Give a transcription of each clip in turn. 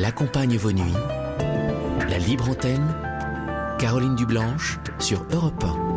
Elle accompagne vos nuits. La libre antenne, Caroline Dublanche sur Europe 1.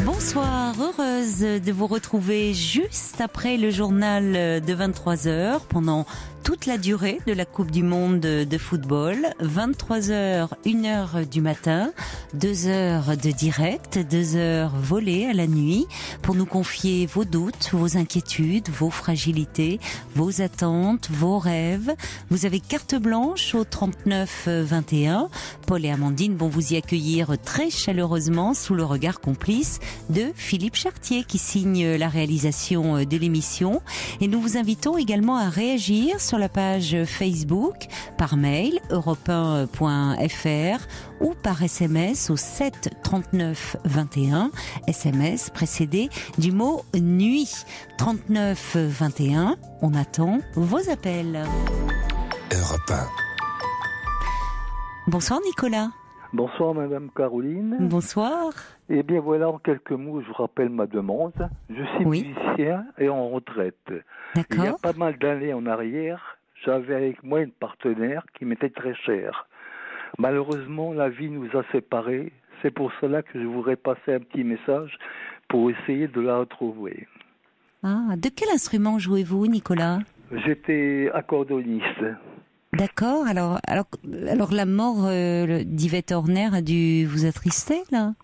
Bonsoir, heureuse de vous retrouver juste après le journal de 23h pendant toute la durée de la Coupe du Monde de football. 23h, 1h du matin, 2 heures de direct, 2 heures volées à la nuit pour nous confier vos doutes, vos inquiétudes, vos fragilités, vos attentes, vos rêves. Vous avez carte blanche au 39 21. Paul et Amandine vont vous y accueillir très chaleureusement sous le regard complice de Philippe Chartier qui signe la réalisation de l'émission. Et nous vous invitons également à réagir sur la page Facebook, par mail europe1.fr ou par SMS au 7 39 21, SMS précédé du mot nuit. 39 21, on attend vos appels. Europe 1. Bonsoir Nicolas. Bonsoir Madame Caroline. Bonsoir. Eh bien voilà, en quelques mots, je vous rappelle ma demande. Je suis musicien et en retraite. D'accord. Il y a pas mal d'années en arrière, j'avais avec moi une partenaire qui m'était très chère. Malheureusement, la vie nous a séparés. C'est pour cela que je voudrais passer un petit message pour essayer de la retrouver. Ah, de quel instrument jouez-vous, Nicolas ? J'étais accordéoniste. D'accord. Alors la mort d'Yvette Horner a dû vous attrister, là ?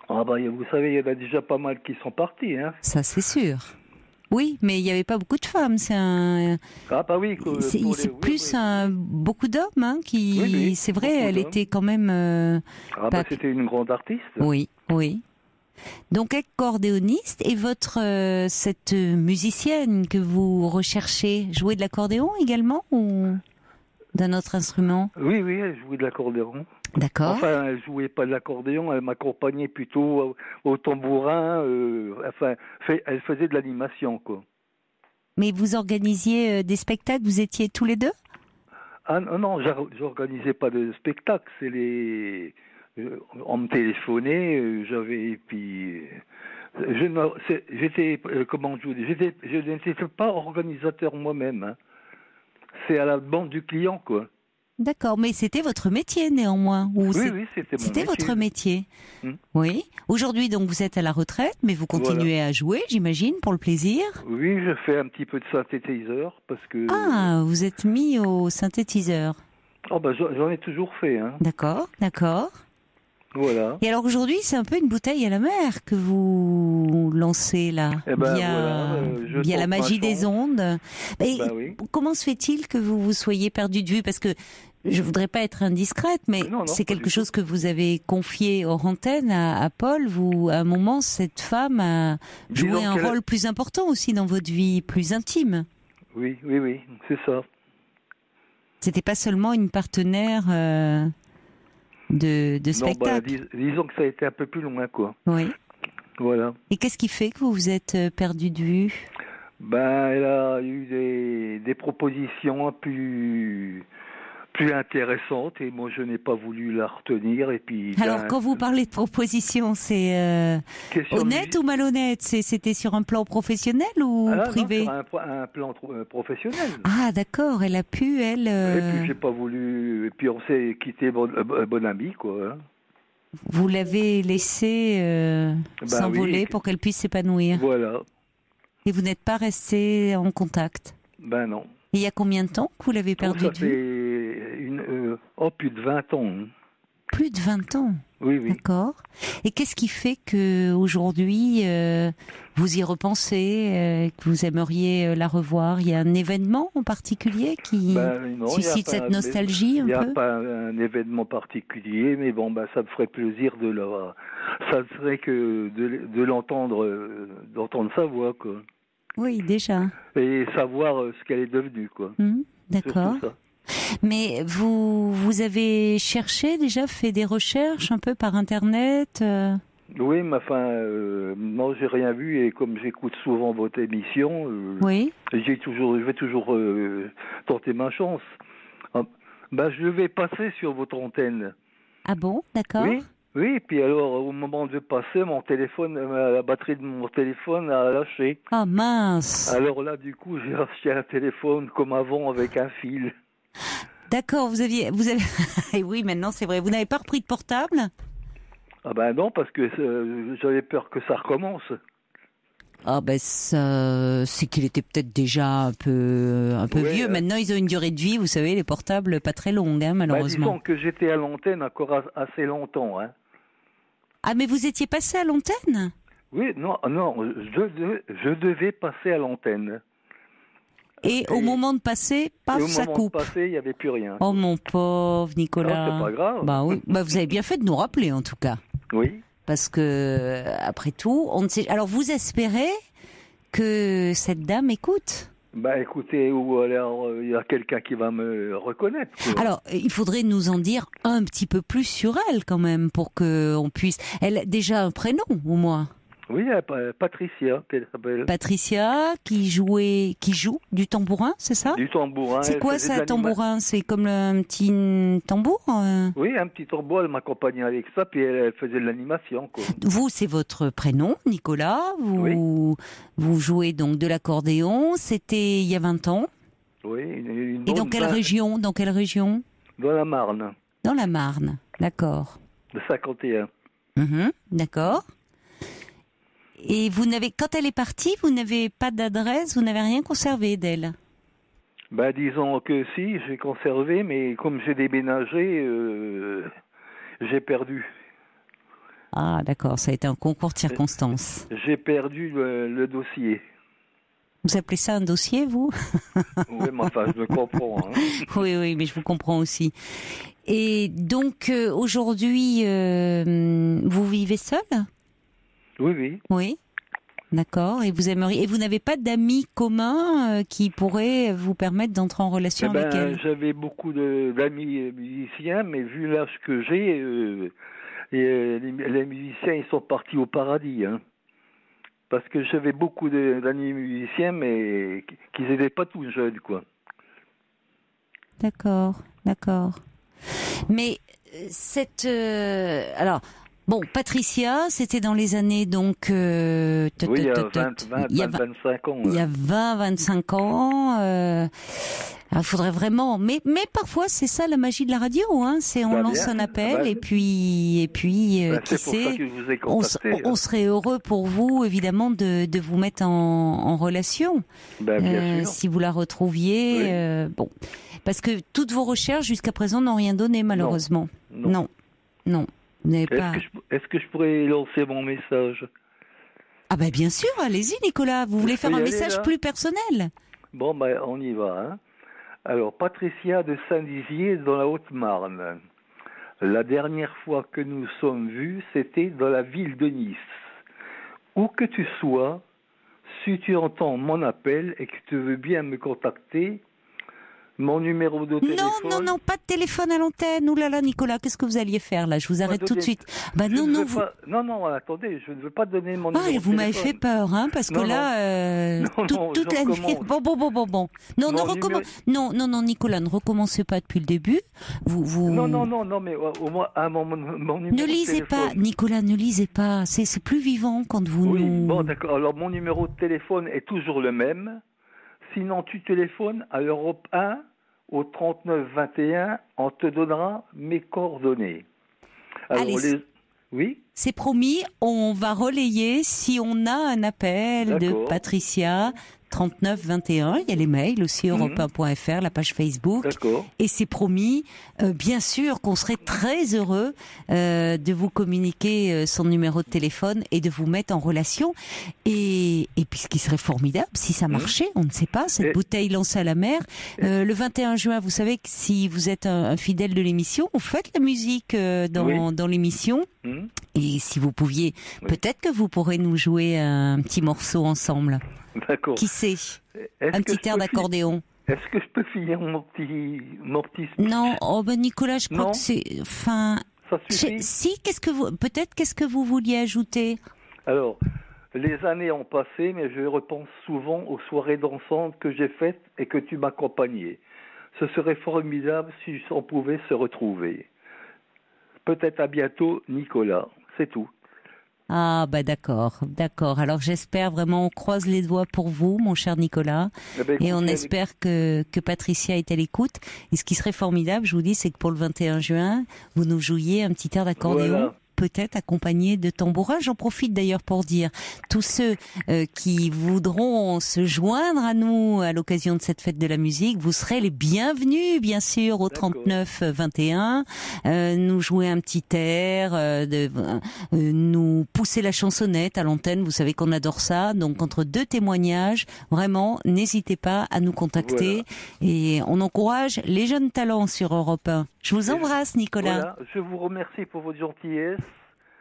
Ah bah, vous savez, il y en a déjà pas mal qui sont partis, hein. Ça, c'est sûr. Oui, mais il n'y avait pas beaucoup de femmes. C'est un. Ah bah oui. C'est plus beaucoup d'hommes, hein, qui. Oui, c'est vrai, elle d'hommes. était quand même. C'était une grande artiste. Oui. Donc accordéoniste, et cette musicienne que vous recherchez, jouer de l'accordéon également ou d'un autre instrument ? Oui, elle jouait de l'accordéon. D'accord. Enfin, elle jouait pas de l'accordéon, elle m'accompagnait plutôt au tambourin. Elle faisait de l'animation, quoi. Mais vous organisiez des spectacles, vous étiez tous les deux ? Ah non, j'organisais pas de spectacle. On me téléphonait, je n'étais pas organisateur moi-même, hein. C'est à la demande du client, quoi. D'accord, mais c'était votre métier néanmoins. Oui, c'était mon métier. Votre métier. Oui. Aujourd'hui, donc, vous êtes à la retraite, mais vous continuez à jouer, j'imagine, pour le plaisir. Oui, je fais un petit peu de synthétiseur parce que. Ah, vous êtes mis au synthétiseur. Oh bah j'en ai toujours fait, hein. D'accord. Voilà. Et alors aujourd'hui, c'est un peu une bouteille à la mer que vous lancez là, via la magie des ondes. Oui. Comment se fait-il que vous soyez perdu de vue ? Parce que je voudrais pas être indiscrète, mais c'est quelque chose que vous avez confié hors antenne à Paul. À un moment, cette femme a joué un rôle plus important aussi dans votre vie, plus intime. Oui, c'est ça. C'était pas seulement une partenaire de spectacle. Disons que ça a été un peu plus loin, quoi. Oui. Voilà. Et qu'est-ce qui fait que vous vous êtes perdu de vue ? Elle a eu des propositions plus intéressantes et moi je n'ai pas voulu la retenir. Et puis. Alors quand vous parlez de propositions, c'est honnête ou malhonnête ? C'était sur un plan professionnel ou privé ? Non, sur un plan professionnel. Ah d'accord, elle a pu Et puis j'ai pas voulu. Et puis on s'est quitté bon ami, quoi. Hein. Vous l'avez laissé s'envoler pour qu'elle puisse s'épanouir. Voilà. Et vous n'êtes pas resté en contact ? Non. Et il y a combien de temps que vous l'avez perdu de vue ? Ça fait plus de 20 ans. Hein. Plus de 20 ans ? Oui. D'accord. Et qu'est-ce qui fait qu'aujourd'hui, vous y repensez, que vous aimeriez la revoir ? Il y a un événement en particulier qui suscite cette nostalgie un peu ? Il n'y a pas un événement particulier, mais ça me ferait plaisir ça serait que de l'entendre, d'entendre sa voix, quoi. Oui, déjà. Et savoir ce qu'elle est devenue, quoi. D'accord. Mais vous avez cherché déjà, fait des recherches un peu par Internet Oui, mais enfin, non, j'ai rien vu et comme j'écoute souvent votre émission, Oui. je vais toujours tenter ma chance. Ah, je vais passer sur votre antenne. Ah bon, d'accord. Oui, oui. Puis alors, au moment de passer, mon téléphone, la batterie de mon téléphone a lâché. Ah mince. Alors là, du coup, j'ai acheté un téléphone comme avant avec un fil. D'accord, vous avez. Et oui, maintenant c'est vrai. Vous n'avez pas repris de portable? Ah ben non, parce que j'avais peur que ça recommence. Ah ben ça, c'est qu'il était peut-être déjà un peu Ouais, vieux. Maintenant ils ont une durée de vie, vous savez, les portables pas très longue, hein, malheureusement. Disons que j'étais à l'antenne encore assez longtemps. Hein. Ah mais vous étiez passé à l'antenne? Oui, non, je devais passer à l'antenne. Et au moment de passer, paf, ça coupe. Au moment de passer, il n'y avait plus rien. Oh mon pauvre Nicolas. Non, c'est pas grave. Bah oui, bah vous avez bien fait de nous rappeler en tout cas. Oui. Parce que après tout, on ne sait. Alors vous espérez que cette dame écoute? Bah écoutez, ou alors il y a quelqu'un qui va me reconnaître. Quoi. Alors il faudrait nous en dire un petit peu plus sur elle quand même pour que on puisse. Elle a déjà un prénom au moins. Oui, Patricia, qu'elle s'appelle. Patricia qui joue du tambourin, c'est ça? Du tambourin. C'est quoi ça, tambourin? C'est comme un petit tambour? Oui, un petit tambour, elle m'accompagnait avec ça, puis elle faisait de l'animation, quoi. Vous, c'est votre prénom, Nicolas. Oui. Vous jouez donc de l'accordéon. C'était il y a 20 ans. Oui. Et dans quelle région? Dans quelle région? Dans la Marne. Dans la Marne, d'accord. De 51. D'accord. Et quand elle est partie, vous n'avez pas d'adresse, vous n'avez rien conservé d'elle? Ben, disons que si, j'ai conservé, mais comme j'ai déménagé, j'ai perdu. Ah, d'accord, ça a été un concours de circonstances. J'ai perdu le dossier. Vous appelez ça un dossier, vous? Oui, mais enfin, je me comprends. Hein. Oui, mais je vous comprends aussi. Et donc, aujourd'hui, vous vivez seul? Oui. Oui, d'accord. Et vous n'avez pas d'amis communs qui pourraient vous permettre d'entrer en relation avec elle? J'avais beaucoup d'amis musiciens, mais vu l'âge que j'ai, les musiciens, ils sont partis au paradis. Hein. Parce que j'avais beaucoup d'amis musiciens, mais qui n'étaient pas tous jeunes, quoi. D'accord. Mais alors. Bon, Patricia, c'était dans les années donc... oui, il y a 25 ans. Il y a 20-25 ans. Il faudrait vraiment... Mais parfois, c'est ça la magie de la radio. Hein, c'est on lance un appel et puis qui sait, on serait heureux pour vous, évidemment, de vous mettre en relation. Bien sûr. Si vous la retrouviez. Bon, parce que toutes vos recherches jusqu'à présent n'ont rien donné, malheureusement. Non. Est-ce que je pourrais lancer mon message? Ah ben bien sûr, allez-y Nicolas, vous voulez faire un message plus personnel? Bon, on y va. Hein. Alors, Patricia de Saint-Dizier dans la Haute-Marne. La dernière fois que nous sommes vus, c'était dans la ville de Nice. Où que tu sois, si tu entends mon appel et que tu veux bien me contacter, mon numéro de téléphone... Non, pas de téléphone à l'antenne. Ouh là là, Nicolas, qu'est-ce que vous alliez faire là? Je vous arrête tout de suite. Non, attendez, je ne veux pas donner mon numéro de téléphone. Vous m'avez fait peur, hein, parce que là, toute la nuit... Bon. Non, Nicolas, ne recommencez pas depuis le début. Non, mais au moins, mon numéro de téléphone... Ne lisez pas, Nicolas, ne lisez pas. C'est plus vivant quand vous Bon, d'accord. Alors, mon numéro de téléphone est toujours le même. Sinon, tu téléphones à l'Europe 1 au 39 21, on te donnera mes coordonnées. Alors, oui ? C'est promis, on va relayer si on a un appel de Patricia 39 21. Il y a les mails aussi, europe1.fr, la page Facebook. D'accord. Et c'est promis, bien sûr qu'on serait très heureux de vous communiquer son numéro de téléphone et de vous mettre en relation. Et puis ce qui serait formidable, si ça marchait, on ne sait pas, cette bouteille lancée à la mer. Le 21 juin, vous savez que si vous êtes un fidèle de l'émission, vous faites la musique dans l'émission. Et si vous pouviez, peut-être que vous pourrez nous jouer un petit morceau ensemble. D'accord. Qui sait? Un petit air d'accordéon. Est-ce que je peux finir mon petit speech? Non, oh ben Nicolas, je crois Non. que c'est... Enfin, Ça suffit? si, qu'est-ce que vous vouliez ajouter? Alors, les années ont passé, mais je repense souvent aux soirées dansantes que j'ai faites et que tu m'accompagnais. Ce serait formidable si on pouvait se retrouver. Peut-être à bientôt, Nicolas. C'est tout. Ah bah d'accord. Alors j'espère vraiment, on croise les doigts pour vous, mon cher Nicolas, Eh ben, et on écoutez, espère que Patricia est à l'écoute. Et ce qui serait formidable, je vous dis, c'est que pour le 21 juin, vous nous jouiez un petit air d'accordéon. Voilà. Peut-être accompagné de tambourin. J'en profite d'ailleurs pour dire, tous ceux qui voudront se joindre à nous à l'occasion de cette fête de la musique, vous serez les bienvenus, bien sûr, au D'accord. 39 21. Nous jouer un petit air, nous pousser la chansonnette à l'antenne. Vous savez qu'on adore ça. Donc, entre deux témoignages, vraiment, n'hésitez pas à nous contacter. Et on encourage les jeunes talents sur Europe 1. Je vous embrasse, Nicolas. Voilà, je vous remercie pour votre gentillesse.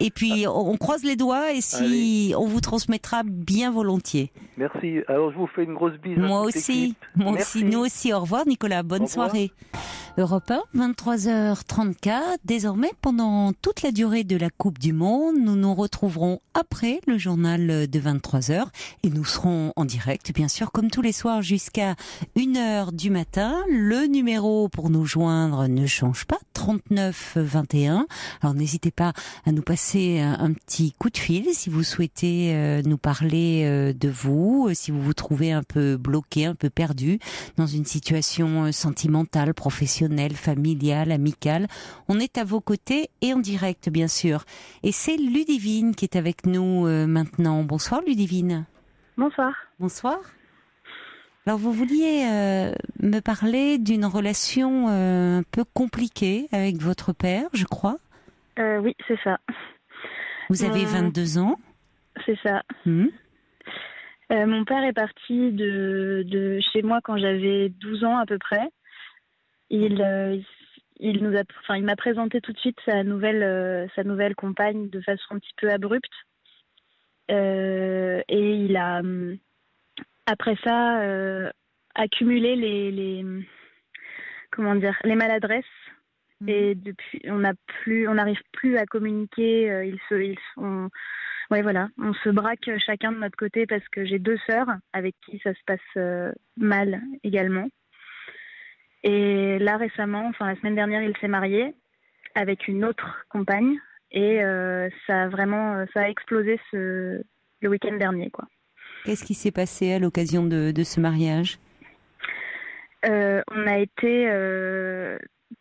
Et puis, on croise les doigts et si on vous transmettra bien volontiers. Merci. Alors, je vous fais une grosse bise. Moi à toute aussi, l'équipe. Merci. nous aussi. Au revoir, Nicolas. Bonne Au revoir. soirée. Europe 1, 23h34. Désormais, pendant toute la durée de la Coupe du Monde, nous nous retrouverons après le journal de 23h et nous serons en direct, bien sûr, comme tous les soirs jusqu'à 1h du matin. Le numéro pour nous joindre ne change pas, 39 21. Alors, n'hésitez pas à nous passer un petit coup de fil si vous souhaitez nous parler de vous, si vous vous trouvez un peu bloqué, un peu perdu dans une situation sentimentale, professionnelle, familiale, amicale. On est à vos côtés et en direct, bien sûr. Et c'est Ludivine qui est avec nous maintenant. Bonsoir Ludivine. Bonsoir. Bonsoir. Alors vous vouliez me parler d'une relation un peu compliquée avec votre père, je crois. Oui, c'est ça. Vous avez 22 ans. C'est ça. Mon père est parti de chez moi quand j'avais 12 ans à peu près. Il m'a présenté tout de suite sa nouvelle compagne de façon un petit peu abrupte. Et il a, après ça, accumulé les les maladresses. Et depuis, on n'arrive plus à communiquer. On se braque chacun de notre côté parce que j'ai 2 sœurs avec qui ça se passe mal également. Et là récemment, la semaine dernière, il s'est marié avec une autre compagne et ça a explosé le week-end dernier, quoi. Qu'est-ce qui s'est passé à l'occasion de ce mariage ? On a été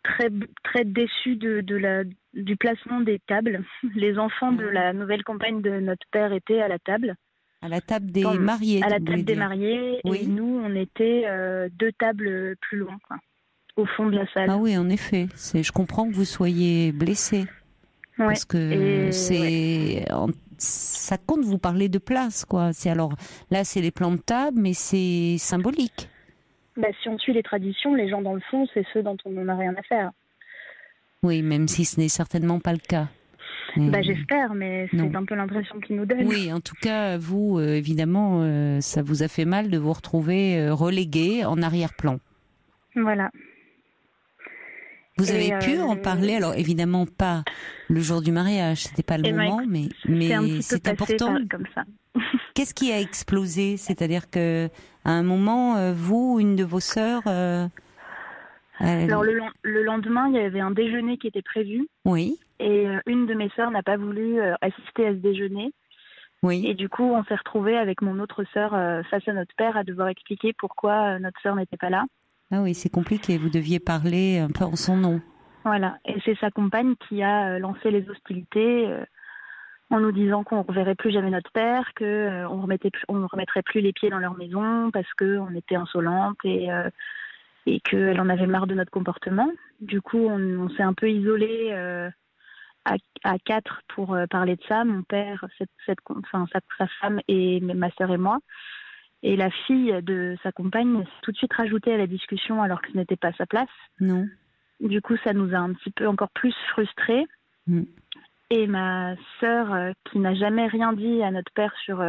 très très déçus du placement des tables. Les enfants de la nouvelle compagne de notre père étaient à la table. À la table des mariés. À la table des mariés. Oui. Et nous, on était 2 tables plus loin, quoi, au fond de la salle. Ah oui, en effet. Je comprends que vous soyez blessé. Ouais. Parce que ça compte, vous parler de place, quoi. Là, c'est les plans de table, mais c'est symbolique. Si on suit les traditions, les gens dans le fond, c'est ceux dont on n'en a rien à faire. Oui, même si ce n'est certainement pas le cas. J'espère, mais c'est un peu l'impression qu'ils nous donnent. Oui, en tout cas, vous, évidemment, ça vous a fait mal de vous retrouver relégué en arrière-plan. Voilà. Vous avez pu en parler, alors évidemment pas le jour du mariage, c'était pas le moment, mais c'est important. Comme ça. Qu'est-ce qui a explosé ? C'est-à-dire que à un moment, vous, une de vos sœurs. Alors le lendemain, il y avait un déjeuner qui était prévu. Oui. Et une de mes sœurs n'a pas voulu assister à ce déjeuner. Oui. Et du coup, on s'est retrouvés avec mon autre sœur face à notre père à devoir expliquer pourquoi notre sœur n'était pas là. Ah oui, c'est compliqué. Vous deviez parler un peu en son nom. Voilà. Et c'est sa compagne qui a lancé les hostilités en nous disant qu'on ne reverrait plus jamais notre père, qu'on ne remettrait plus les pieds dans leur maison parce qu'on était insolentes et qu'elle en avait marre de notre comportement. Du coup, on s'est un peu isolés à 4 pour parler de ça. Mon père, sa femme et ma sœur et moi. Et la fille de sa compagne s'est tout de suite rajoutée à la discussion alors que ce n'était pas sa place. Non. Du coup, ça nous a un petit peu encore plus frustrés. Et ma sœur, qui n'a jamais rien dit à notre père sur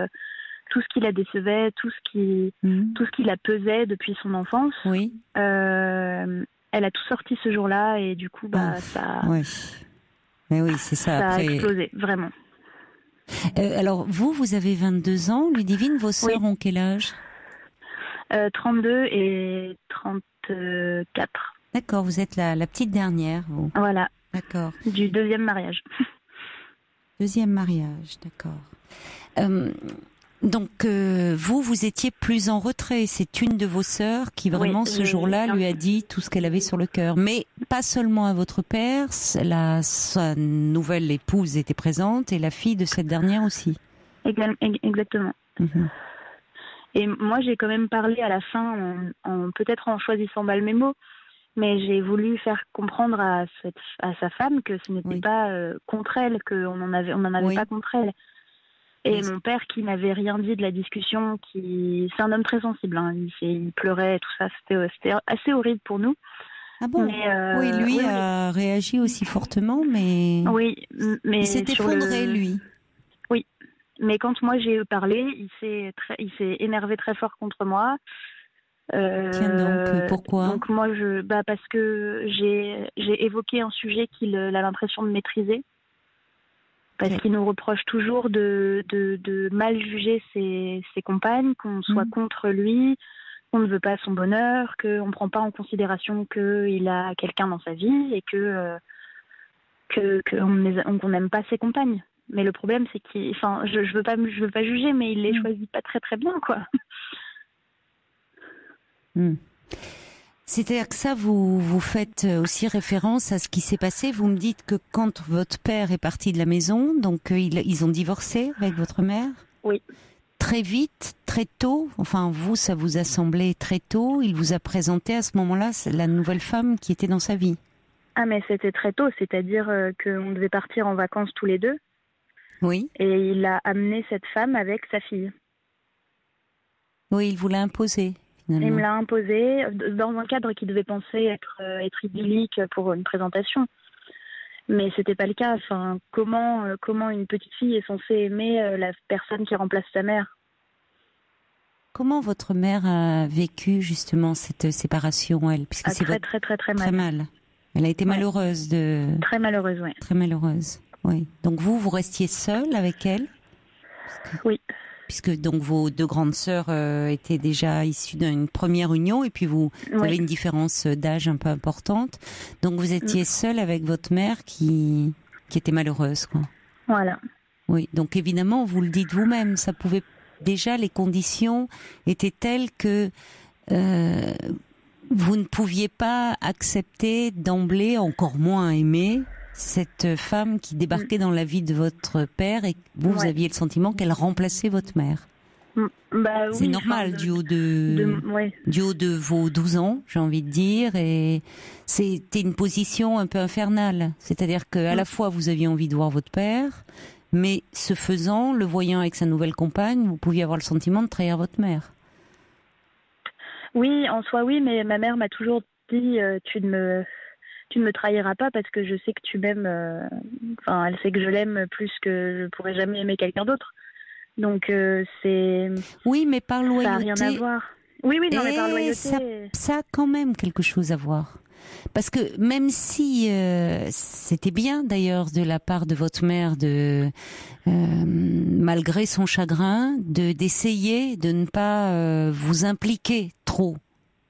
tout ce qui la décevait, tout ce qui la pesait depuis son enfance. Oui. Elle a tout sorti ce jour-là et du coup, ça. Oui. Mais oui, c'est ça. Ça après... a explosé, vraiment. Alors, vous avez 22 ans, Ludivine, vos sœurs ont quel âge ? 32 et 34. D'accord, vous êtes la petite dernière, vous. Voilà. D'accord. Du deuxième mariage. Deuxième mariage, d'accord. Donc, vous étiez plus en retrait. C'est une de vos sœurs qui vraiment ce jour-là lui a dit tout ce qu'elle avait sur le cœur. Mais pas seulement à votre père, sa nouvelle épouse était présente et la fille de cette dernière aussi. Exactement. Mm-hmm. Et moi, j'ai quand même parlé à la fin, peut-être en choisissant mal mes mots, mais j'ai voulu faire comprendre à sa femme que ce n'était pas contre elle, qu'on n'en avait pas contre elle. Et mon père, qui n'avait rien dit de la discussion, c'est un homme très sensible, hein, il pleurait et tout ça, c'était assez horrible pour nous. Ah bon ? Oui, lui a réagi aussi fortement, mais... Oui, mais... Il s'est effondré, lui. Oui, mais quand moi j'ai parlé, il s'est énervé très fort contre moi. Tiens donc, pourquoi ? Donc moi, parce que j'ai évoqué un sujet qu'il a l'impression de maîtriser. Parce qu'il nous reproche toujours de mal juger ses compagnes, qu'on soit contre lui, qu'on ne veut pas son bonheur, qu'on ne prend pas en considération qu'il a quelqu'un dans sa vie et qu'on n'aime pas ses compagnes. Mais le problème, c'est je veux pas juger, mais il les choisit pas très très bien, quoi. C'est-à-dire que ça, vous faites aussi référence à ce qui s'est passé. Vous me dites que quand votre père est parti de la maison, donc ils ont divorcé avec votre mère ? Oui. Très vite, très tôt, enfin vous, ça vous a semblé très tôt, il vous a présenté à ce moment-là la nouvelle femme qui était dans sa vie ? Ah mais c'était très tôt, c'est-à-dire qu'on devait partir en vacances tous les deux. Oui. Et il a amené cette femme avec sa fille. Oui, il vous l'a imposé. Il me l'a imposé dans un cadre qui devait penser être idyllique pour une présentation. Mais c'était pas le cas. Enfin, comment une petite fille est censée aimer la personne qui remplace sa mère ? Comment votre mère a vécu justement cette séparation, elle ? Puisque c'est très mal. Elle a été malheureuse Très malheureuse, oui. Très malheureuse, oui. Donc vous restiez seule avec elle ? Oui. Puisque donc vos deux grandes sœurs étaient déjà issues d'une première union et puis vous avez une différence d'âge un peu importante. Donc vous étiez seule avec votre mère qui était malheureuse, quoi. Voilà. Oui, donc évidemment, vous le dites vous-même, ça pouvait déjà, les conditions étaient telles que vous ne pouviez pas accepter d'emblée, encore moins aimer, cette femme qui débarquait dans la vie de votre père et vous aviez le sentiment qu'elle remplaçait votre mère. C'est normal, du haut de vos 12 ans, j'ai envie de dire, et c'était une position un peu infernale. C'est-à-dire qu'à la fois vous aviez envie de voir votre père, mais ce faisant, le voyant avec sa nouvelle compagne, vous pouviez avoir le sentiment de trahir votre mère. Oui, en soi oui, mais ma mère m'a toujours dit tu ne me trahiras pas parce que je sais que tu m'aimes. Elle sait que je l'aime plus que je pourrais jamais aimer quelqu'un d'autre. Donc c'est. Oui, mais par loyauté. Ça n'a rien à voir. Oui, non, mais par loyauté. Ça a quand même quelque chose à voir. Parce que même si c'était bien d'ailleurs de la part de votre mère malgré son chagrin, d'essayer de ne pas vous impliquer trop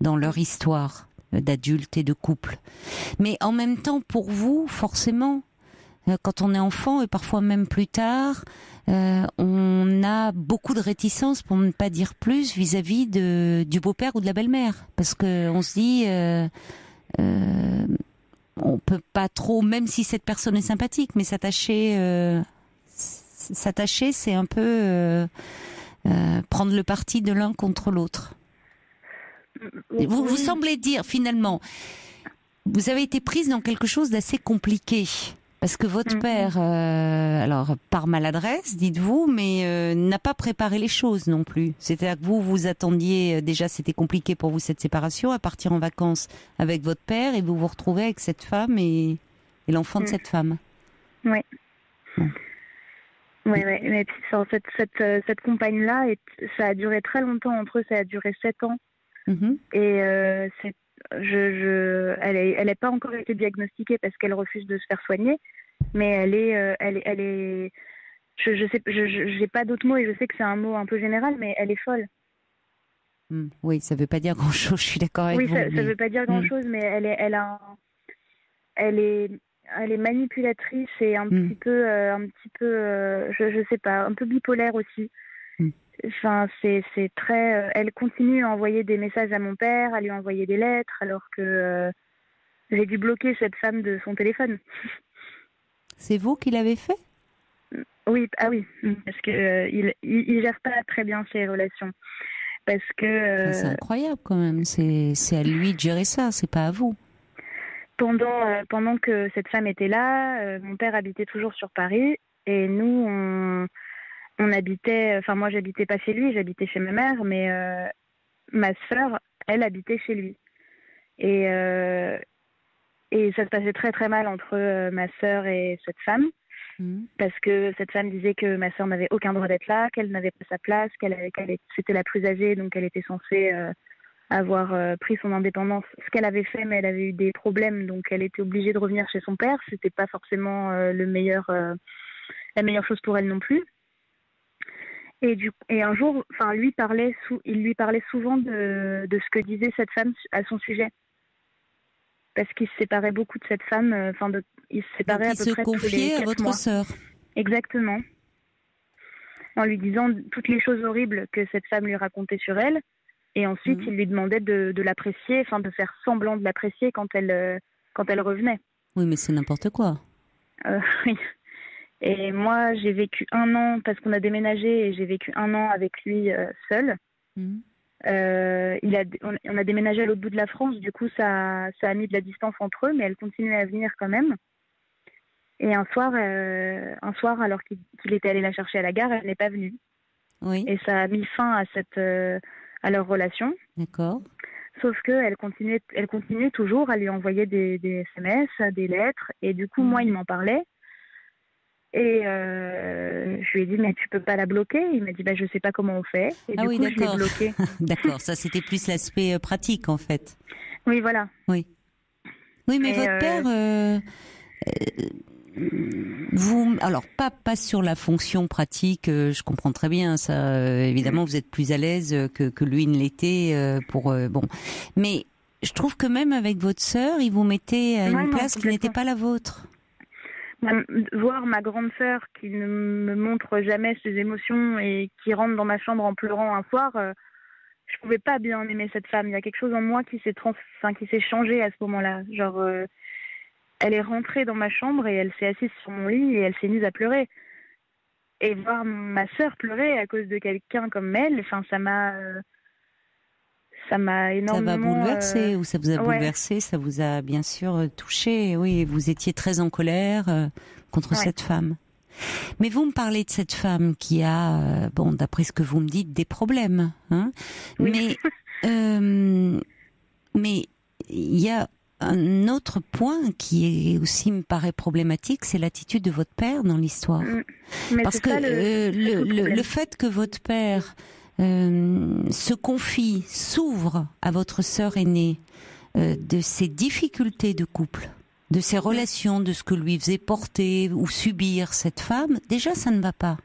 dans leur histoire d'adulte et de couple. Mais en même temps, pour vous, forcément, quand on est enfant et parfois même plus tard, on a beaucoup de réticence, pour ne pas dire plus, vis-à-vis du beau-père ou de la belle-mère. Parce qu'on se dit... on peut pas trop, même si cette personne est sympathique, mais s'attacher, c'est un peu prendre le parti de l'un contre l'autre. Vous semblez dire, finalement, vous avez été prise dans quelque chose d'assez compliqué. Parce que votre père, alors par maladresse, dites-vous, mais n'a pas préparé les choses non plus. C'est-à-dire que vous attendiez, déjà c'était compliqué pour vous cette séparation, à partir en vacances avec votre père, et vous vous retrouvez avec cette femme et l'enfant de cette femme. Oui. Bon. Ouais, ouais. Mais puis, cette compagne-là, ça a duré très longtemps entre eux, ça a duré 7 ans. Mhm. Et elle n'est pas encore été diagnostiquée parce qu'elle refuse de se faire soigner, mais elle est, je sais, j'ai pas d'autres mots et je sais que c'est un mot un peu général, mais elle est folle. Oui, ça veut pas dire grand-chose, je suis d'accord avec Oui, vous. ça veut pas dire Mm. grand-chose, mais elle est, elle est manipulatrice et un Mm. petit peu, je sais pas, un peu bipolaire aussi. Mm. Enfin, c'est très. Elle continue à envoyer des messages à mon père, à lui envoyer des lettres, alors que j'ai dû bloquer cette femme de son téléphone. C'est vous qui l'avez fait? Oui, ah oui, parce que il gère pas très bien ses relations, parce que Enfin, c'est incroyable quand même. C'est à lui de gérer ça, c'est pas à vous. pendant que cette femme était là, mon père habitait toujours sur Paris et nous on habitait. Enfin, moi j'habitais pas chez lui, j'habitais chez ma mère, mais ma sœur, elle habitait chez lui. Et et ça se passait très très mal entre ma sœur et cette femme. Parce que cette femme disait que ma sœur n'avait aucun droit d'être là, qu'elle n'avait pas sa place, c'était la plus âgée, donc elle était censée avoir pris son indépendance. Ce qu'elle avait fait, mais elle avait eu des problèmes, donc elle était obligée de revenir chez son père. C'était pas forcément la meilleure chose pour elle non plus. Et un jour, enfin, il lui parlait souvent de ce que disait cette femme à son sujet. Parce qu'il se séparait beaucoup de cette femme, il se séparait Donc, à il peu se près tous les confiait à 4 votre mois. sœur. Exactement. En lui disant toutes les choses horribles que cette femme lui racontait sur elle. Et ensuite, il lui demandait de l'apprécier, enfin de faire semblant de l'apprécier quand elle revenait. Oui, mais c'est n'importe quoi. Oui. Et moi, j'ai vécu 1 an, parce qu'on a déménagé, et j'ai vécu 1 an avec lui seule. On a déménagé à l'autre bout de la France, du coup ça a mis de la distance entre eux, mais elle continuait à venir quand même. Et un soir alors qu'il était allé la chercher à la gare, elle n'est pas venue. Oui. Et ça a mis fin à leur relation. D'accord. Sauf qu'elle continue toujours à lui envoyer des SMS, des lettres. Et du coup, moi, il m'en parlait. Et je lui ai dit, mais tu peux pas la bloquer? Il m'a dit, je sais pas comment on fait. Et du coup, je l'ai bloquée. D'accord, ça c'était plus l'aspect pratique en fait. Oui, voilà. Oui. Oui, mais votre père, vous, alors pas sur la fonction pratique, je comprends très bien ça. Évidemment, vous êtes plus à l'aise que lui ne l'était bon. Mais je trouve que même avec votre sœur, il vous mettait à une place qui n'était pas la vôtre. Voir ma grande sœur qui ne me montre jamais ses émotions et qui rentre dans ma chambre en pleurant un soir, je pouvais pas bien aimer cette femme. Il y a quelque chose en moi qui s'est changé à ce moment-là. Genre, elle est rentrée dans ma chambre et elle s'est assise sur mon lit et elle s'est mise à pleurer. Et voir ma sœur pleurer à cause de quelqu'un comme elle, ça m'a énormément... Ça va bouleverser, ou ça vous a bouleversé, ça vous a bien sûr touché. Oui, vous étiez très en colère contre cette femme. Mais vous me parlez de cette femme qui a, d'après ce que vous me dites, des problèmes. Hein, oui. Mais il y a un autre point qui aussi me paraît problématique, c'est l'attitude de votre père dans l'histoire. Parce que le fait que votre père se confie, s'ouvre à votre sœur aînée de ses difficultés de couple, de ses relations, de ce que lui faisait porter ou subir cette femme, déjà ça ne va pas.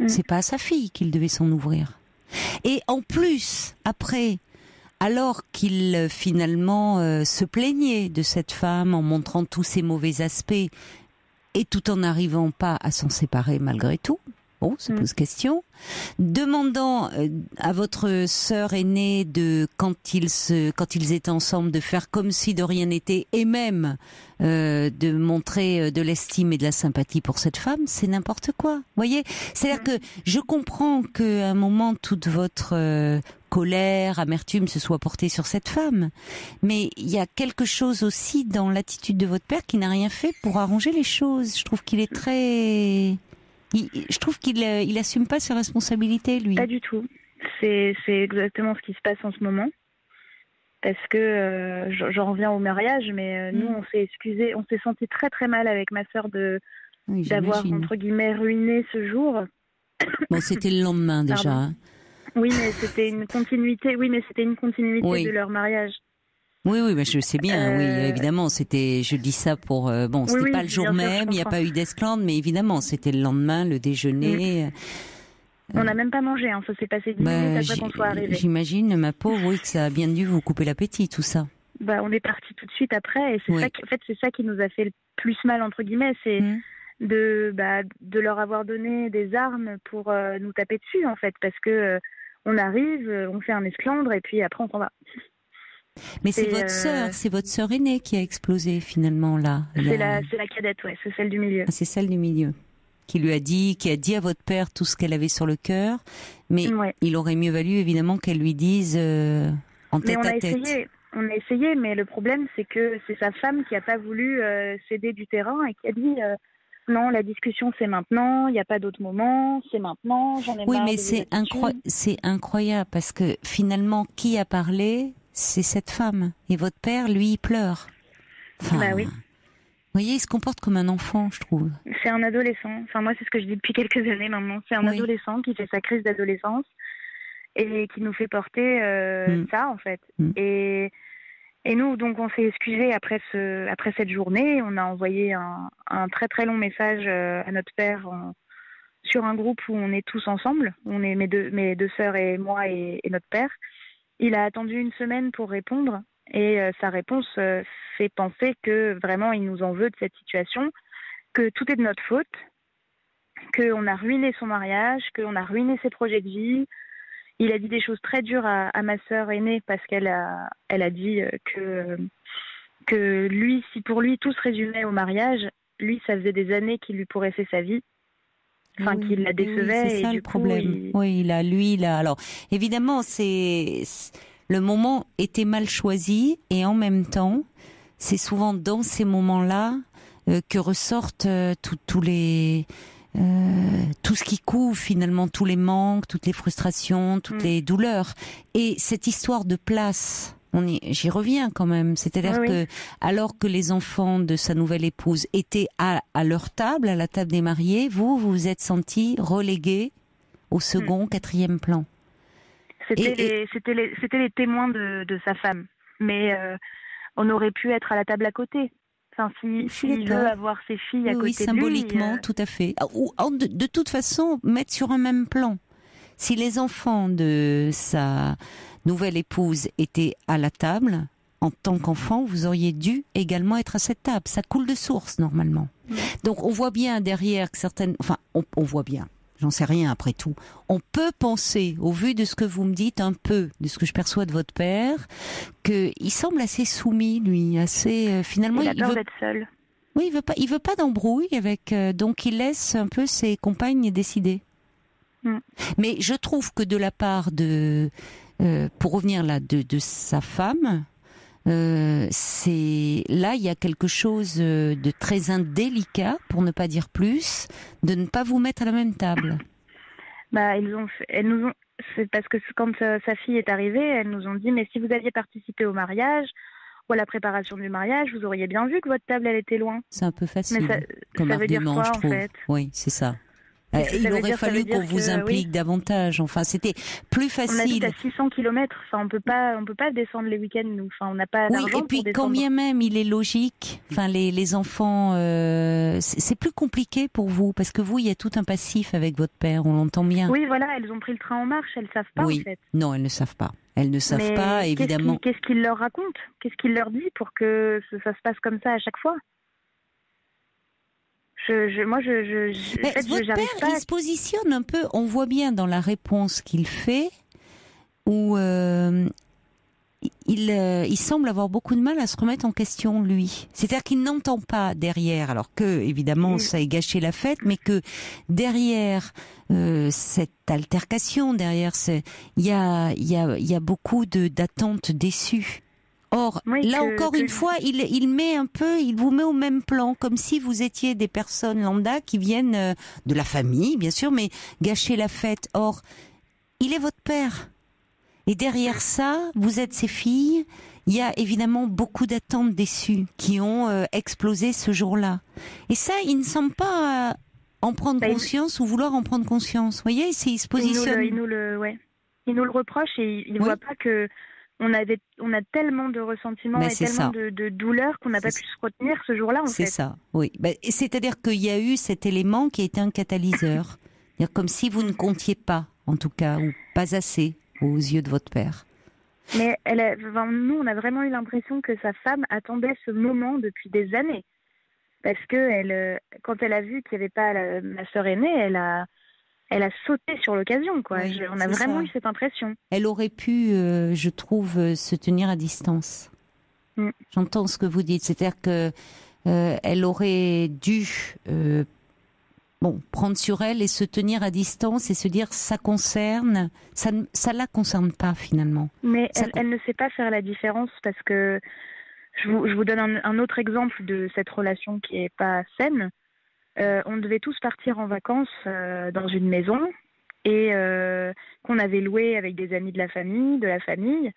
C'est pas à sa fille qu'il devait s'en ouvrir. Et en plus, après, alors qu'il finalement se plaignait de cette femme en montrant tous ses mauvais aspects et tout en n'arrivant pas à s'en séparer malgré tout, se pose question, demandant à votre sœur aînée quand ils étaient ensemble, de faire comme si de rien n'était, et même de montrer de l'estime et de la sympathie pour cette femme, c'est n'importe quoi. Vous voyez, c'est-à-dire que je comprends qu'à un moment toute votre colère, amertume se soit portée sur cette femme, mais il y a quelque chose aussi dans l'attitude de votre père qui n'a rien fait pour arranger les choses. Je trouve qu'il est très... Je trouve qu'il assume pas ses responsabilités, lui. Pas du tout. C'est exactement ce qui se passe en ce moment. Parce que j'en reviens au mariage, mais nous, on s'est excusé, on s'est senti très très mal avec ma sœur de Oui, d'avoir, j'imagine. entre guillemets, ruiné ce jour. Bon, c'était le lendemain déjà. Pardon. Hein. Oui, mais c'était une continuité. Oui, mais c'était une continuité Oui. de leur mariage. Oui, mais je sais bien, oui, évidemment, je dis ça pour, bon, c'était oui, pas le jour bien sûr, même, il n'y a comprends. pas eu d'esclandre, mais évidemment, c'était le lendemain, le déjeuner. On n'a même pas mangé, hein. Ça s'est passé 10 minutes après qu'on soit arrivé. J'imagine, ma pauvre, oui, que ça a bien dû vous couper l'appétit, tout ça. On est parti tout de suite après, et c'est Oui. ça en fait, c'est ça qui nous a fait le plus mal, entre guillemets, c'est de leur avoir donné des armes pour nous taper dessus, en fait, parce que on arrive, on fait un esclandre, et puis après on s'en va. Mais c'est votre sœur aînée qui a explosé finalement là. C'est la cadette, ouais, c'est celle du milieu. Ah, c'est celle du milieu qui a dit à votre père tout ce qu'elle avait sur le cœur, mais il aurait mieux valu évidemment qu'elle lui dise en tête à tête. On a essayé, mais le problème c'est que c'est sa femme qui a pas voulu céder du terrain et qui a dit non, la discussion c'est maintenant, il n'y a pas d'autre moment, c'est maintenant, j'en ai marre. Oui, mais c'est incroyable parce que finalement qui a parlé? C'est cette femme. Et votre père, lui, il pleure. Enfin, oui. Vous voyez, il se comporte comme un enfant, je trouve. C'est un adolescent. Enfin, moi, c'est ce que je dis depuis quelques années maintenant. C'est un adolescent qui fait sa crise d'adolescence et qui nous fait porter ça, en fait. Et nous, donc, on s'est excusés après cette journée. On a envoyé un très, très long message à notre père sur un groupe où on est tous ensemble. On est mes deux sœurs et moi et notre père. Il a attendu une semaine pour répondre et sa réponse fait penser que vraiment il nous en veut de cette situation, que tout est de notre faute, qu'on a ruiné son mariage, qu'on a ruiné ses projets de vie. Il a dit des choses très dures à ma sœur aînée parce qu'elle a dit que lui, si pour lui tout se résumait au mariage, lui ça faisait des années qu'il lui pourrissait sa vie. Enfin, qu'il la décevait. Oui, c'est ça et le problème. Oui, alors, évidemment, le moment était mal choisi et en même temps, c'est souvent dans ces moments-là que ressortent tout ce qui couvre finalement, tous les manques, toutes les frustrations, toutes les douleurs. Et cette histoire de place, j'y reviens quand même. C'est-à-dire que, alors que les enfants de sa nouvelle épouse étaient à leur table, à la table des mariés, vous vous êtes sentis relégués au second, quatrième plan. C'était les témoins de sa femme. Mais on aurait pu être à la table à côté. Enfin, s'il veut avoir ses filles à côté de lui. Oui, symboliquement, tout à fait. Ou de toute façon, mettre sur un même plan. Si les enfants de sa nouvelle épouse étaient à la table, en tant qu'enfant, vous auriez dû également être à cette table. Ça coule de source, normalement. Donc, on voit bien derrière que certaines... Enfin, on voit bien. J'en sais rien après tout. On peut penser, au vu de ce que vous me dites, un peu de ce que je perçois de votre père, qu'il semble assez soumis, lui, assez... finalement, il a peur d'être seul. Oui, il veut pas d'embrouille avec... donc, il laisse un peu ses compagnes décider. Mais je trouve que de la part de... pour revenir là, de sa femme... là il y a quelque chose de très indélicat, pour ne pas dire plus, de ne pas vous mettre à la même table. C'est parce que quand sa fille est arrivée, elles nous ont dit mais si vous aviez participé au mariage ou à la préparation du mariage, vous auriez bien vu que votre table elle était loin. C'est un peu facile comme ça veut argument, dire quoi, je trouve. En fait oui, c'est ça. Il aurait fallu qu'on vous implique davantage. Enfin, c'était plus facile. On habite à 600 km. Enfin, on peut pas descendre les week-ends, nous. Enfin, on n'a pas d'argent et puis pour descendre. quand bien même il est logique. Enfin, les enfants, c'est plus compliqué pour vous parce que vous, il y a tout un passif avec votre père. On l'entend bien. Oui, voilà. Elles ont pris le train en marche. Elles savent pas en fait. Non, elles ne savent pas. Elles ne savent pas, évidemment. Qu'est-ce qu'il leur raconte? Qu'est-ce qu'il leur dit pour que ça se passe comme ça à chaque fois? Votre père, il se positionne un peu, on voit bien dans la réponse qu'il fait, où il semble avoir beaucoup de mal à se remettre en question, lui. C'est-à-dire qu'il n'entend pas derrière, alors que, évidemment, ça ait gâché la fête, mais que derrière cette altercation, derrière, il y a beaucoup d'attentes déçues. Or, une fois, il vous met au même plan, comme si vous étiez des personnes lambda qui viennent de la famille, bien sûr, mais gâcher la fête. Or, il est votre père. Et derrière ça, vous êtes ses filles. il y a évidemment beaucoup d'attentes déçues qui ont explosé ce jour-là. Et ça, il ne semble pas en prendre conscience ou vouloir en prendre conscience. Vous voyez, il se positionne. Il nous le reproche et il voit pas que on a tellement de ressentiments et tellement de douleur qu'on n'a pas pu se retenir ce jour-là, en fait. C'est ça, oui. C'est-à-dire qu'il y a eu cet élément qui a été un catalyseur. C'est-à-dire comme si vous ne comptiez pas, en tout cas, ou pas assez aux yeux de votre père. Mais nous, on a vraiment eu l'impression que sa femme attendait ce moment depuis des années. Parce que quand elle a vu qu'il n'y avait pas ma sœur aînée, elle a sauté sur l'occasion, quoi. Oui, on a vraiment eu cette impression. Elle aurait pu, je trouve, se tenir à distance. J'entends ce que vous dites. C'est-à-dire que elle aurait dû prendre sur elle et se tenir à distance et se dire ça la concerne pas finalement. Mais elle ne sait pas faire la différence parce que je vous donne un autre exemple de cette relation qui est pas saine. On devait tous partir en vacances dans une maison et qu'on avait louée avec des amis de la famille.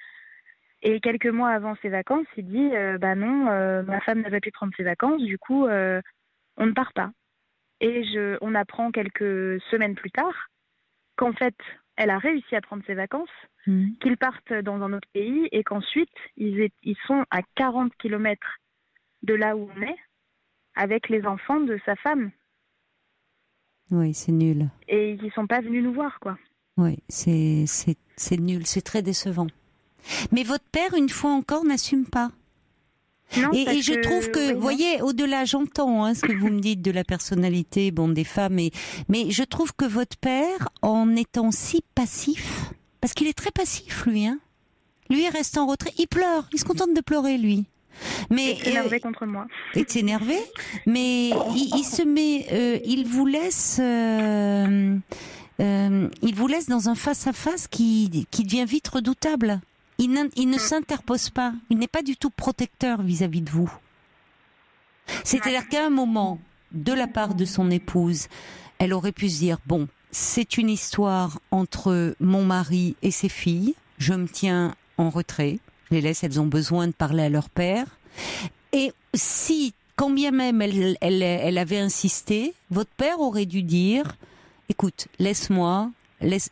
Et quelques mois avant ses vacances, il dit non, ma femme n'a pas pu prendre ses vacances, du coup on ne part pas. Et on apprend quelques semaines plus tard qu'en fait elle a réussi à prendre ses vacances, qu'ils partent dans un autre pays et qu'ensuite ils sont à 40 kilomètres de là où on est, avec les enfants de sa femme. Oui, c'est nul. Et ils ne sont pas venus nous voir, quoi. Oui, c'est nul, c'est très décevant. Mais votre père, une fois encore, n'assume pas. Non, et je trouve que, vous voyez, au-delà, j'entends ce que vous me dites de la personnalité des femmes, mais je trouve que votre père, en étant si passif, parce qu'il est très passif, lui, lui, il reste en retrait, il pleure, il se contente de pleurer, lui. Mais il s'énervait contre moi. Il s'énervait, mais il se met, il vous laisse dans un face-à-face qui devient vite redoutable. Il ne s'interpose pas, il n'est pas du tout protecteur vis-à-vis de vous. C'est-à-dire qu'à un moment, de la part de son épouse, elle aurait pu se dire, bon, c'est une histoire entre mon mari et ses filles, je me tiens en retrait, je les laisse, elles ont besoin de parler à leur père. Et si, quand bien même elle avait insisté, votre père aurait dû dire, écoute,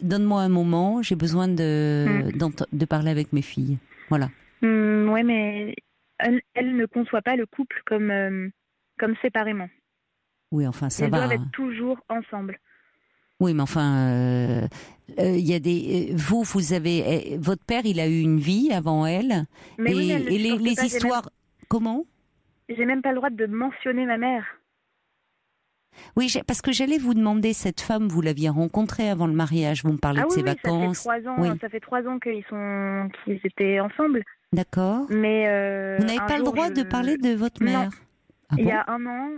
donne-moi un moment, j'ai besoin de parler avec mes filles. Voilà. Ouais, mais elle ne conçoit pas le couple comme séparément. Oui, enfin, ça Ils va. Ils doivent être toujours ensemble. Oui, mais enfin, y a vous avez, votre père, il a eu une vie avant elle. Mais et les histoires, comment ? J'ai même pas le droit de mentionner ma mère. Oui, parce que j'allais vous demander, cette femme, vous l'aviez rencontrée avant le mariage, vous me parlez de ses vacances. Ça fait 3 ans qu'ils étaient ensemble. D'accord. Mais vous n'avez pas le droit de parler de votre mère. Non. Il y a un an,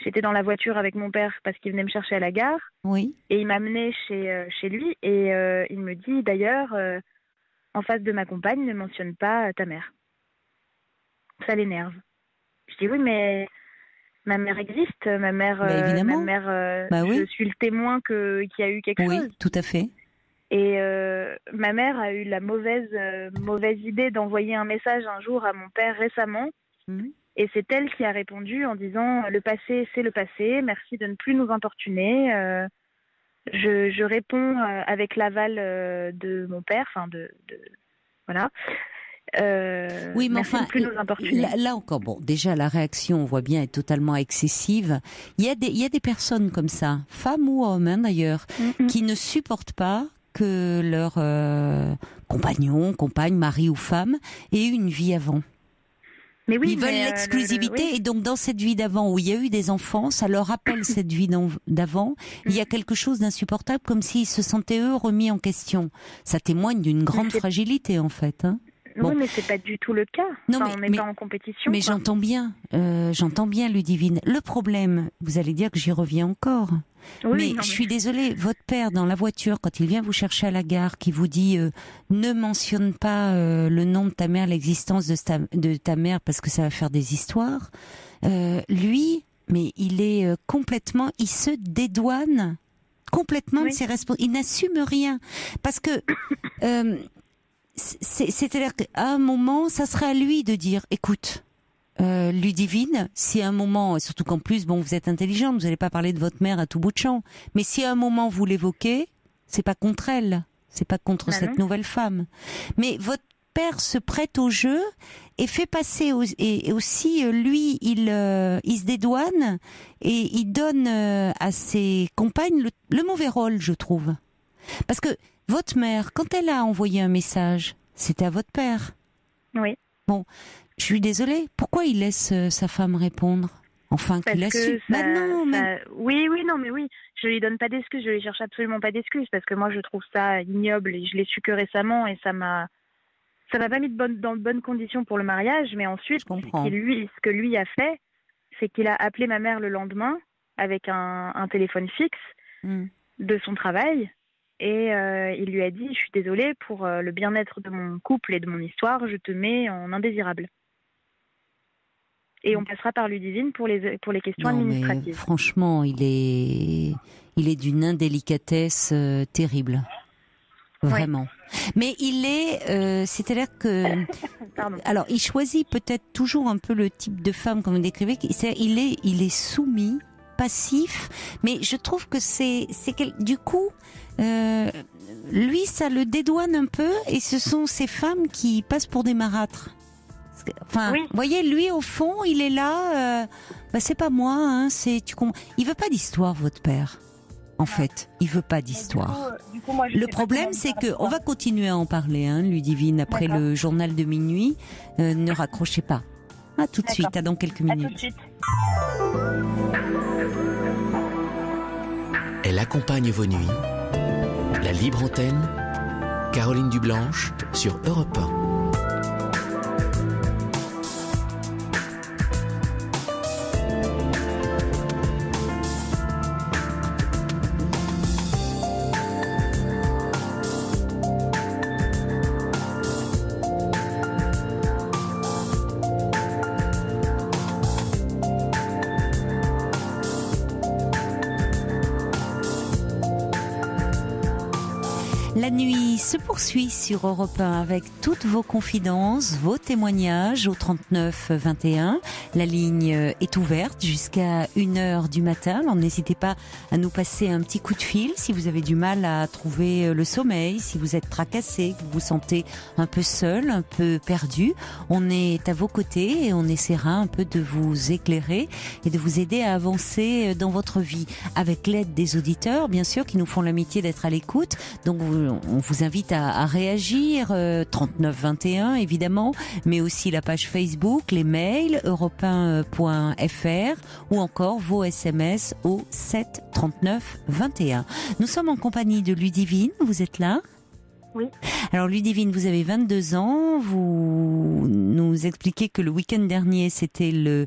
j'étais dans la voiture avec mon père parce qu'il venait me chercher à la gare. Oui. Et il m'a amenée chez lui et il me dit d'ailleurs, en face de ma compagne, ne mentionne pas ta mère. Ça l'énerve. Je dis oui, mais ma mère existe, ma mère, je suis le témoin qu'il y a eu quelque chose. Oui, tout à fait. Et ma mère a eu la mauvaise idée d'envoyer un message un jour à mon père récemment. Et c'est elle qui a répondu en disant « Le passé, c'est le passé, merci de ne plus nous importuner. Je réponds avec l'aval de mon père, enfin voilà. Oui, mais enfin, plus nous importuner. Là encore, bon, déjà la réaction, on voit bien, est totalement excessive. Il y a des personnes comme ça, femmes ou hommes d'ailleurs, qui ne supportent pas que leur compagne, mari ou femme ait eu une vie avant. Mais oui, ils veulent l'exclusivité et donc dans cette vie d'avant où il y a eu des enfants, ça leur rappelle cette vie d'avant. Il y a quelque chose d'insupportable, comme s'ils se sentaient eux remis en question. Ça témoigne d'une grande fragilité en fait. Bon. Oui, mais c'est pas du tout le cas. Non, on n'est pas en compétition. Mais j'entends bien, Ludivine. Le problème, vous allez dire que j'y reviens encore. Oui, je suis désolée, votre père dans la voiture, quand il vient vous chercher à la gare, qui vous dit ne mentionne pas le nom de ta mère, l'existence de ta mère, parce que ça va faire des histoires. Lui, mais il est complètement, il se dédouane complètement de ses responsabilités. Il n'assume rien, parce que c'est-à-dire qu'à un moment, ça serait à lui de dire, écoute, Ludivine, si à un moment, surtout qu'en plus, bon, vous êtes intelligente, vous n'allez pas parler de votre mère à tout bout de champ, mais si à un moment vous l'évoquez, c'est pas contre elle, c'est pas contre cette nouvelle femme. Mais votre père se prête au jeu et fait passer, et aussi, lui, il se dédouane et il donne à ses compagnes le mauvais rôle, je trouve. Parce que votre mère, quand elle a envoyé un message, c'était à votre père. Oui. Bon, je suis désolée. Pourquoi il laisse sa femme répondre? Enfin, qu'il a su. Oui, non, mais oui. Je lui donne pas d'excuses. Je lui cherche absolument pas d'excuses parce que moi, je trouve ça ignoble et je l'ai su que récemment et ça m'a pas mis dans de bonnes conditions pour le mariage. Mais ensuite, ce que lui a fait, c'est qu'il a appelé ma mère le lendemain avec un téléphone fixe de son travail. Et il lui a dit, je suis désolée, pour le bien-être de mon couple et de mon histoire, je te mets en indésirable. Et on passera par Ludivine pour les questions administratives. Mais franchement, il est d'une indélicatesse terrible. Vraiment. Oui. Mais il est, c'est-à-dire que, alors, il choisit peut-être toujours un peu le type de femme comme vous décrivez. Il est soumis, passif, mais je trouve que du coup, lui, ça le dédouane un peu, et ce sont ces femmes qui passent pour des marâtres. Enfin, vous voyez, lui au fond, il est là. C'est pas moi, hein. Il veut pas d'histoire, votre père. En fait, il veut pas d'histoire. Du coup, moi, le problème, c'est que on va continuer à en parler, hein, Ludivine, après le journal de minuit. Ne raccrochez pas. À tout de suite, à dans quelques minutes. À tout de suite. Elle accompagne vos nuits. La libre antenne, Caroline Dublanche sur Europe 1. La nuit se poursuit sur Europe 1 avec toutes vos confidences, vos témoignages au 39 21. La ligne est ouverte jusqu'à 1h du matin. Alors n'hésitez pas à nous passer un petit coup de fil si vous avez du mal à trouver le sommeil, si vous êtes tracassé, que vous vous sentez un peu seul, un peu perdu. On est à vos côtés et on essaiera un peu de vous éclairer et de vous aider à avancer dans votre vie avec l'aide des auditeurs, bien sûr, qui nous font l'amitié d'être à l'écoute. Donc on vous invite à réagir, 39 21 évidemment, mais aussi la page Facebook, les mails, europe1.fr ou encore vos SMS au 7 39 21. Nous sommes en compagnie de Ludivine, vous êtes là ? Oui. Alors Ludivine, vous avez 22 ans, vous nous expliquez que le week-end dernier c'était le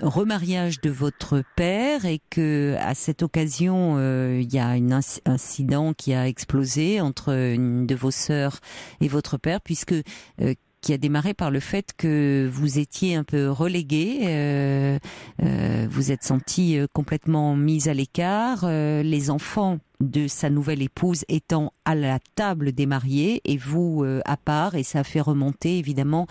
remariage de votre père et que à cette occasion il y a un incident qui a explosé entre une de vos sœurs et votre père puisque qui a démarré par le fait que vous étiez un peu reléguée, vous êtes sentie complètement mise à l'écart, les enfants de sa nouvelle épouse étant à la table des mariés et vous à part, et ça a fait remonter évidemment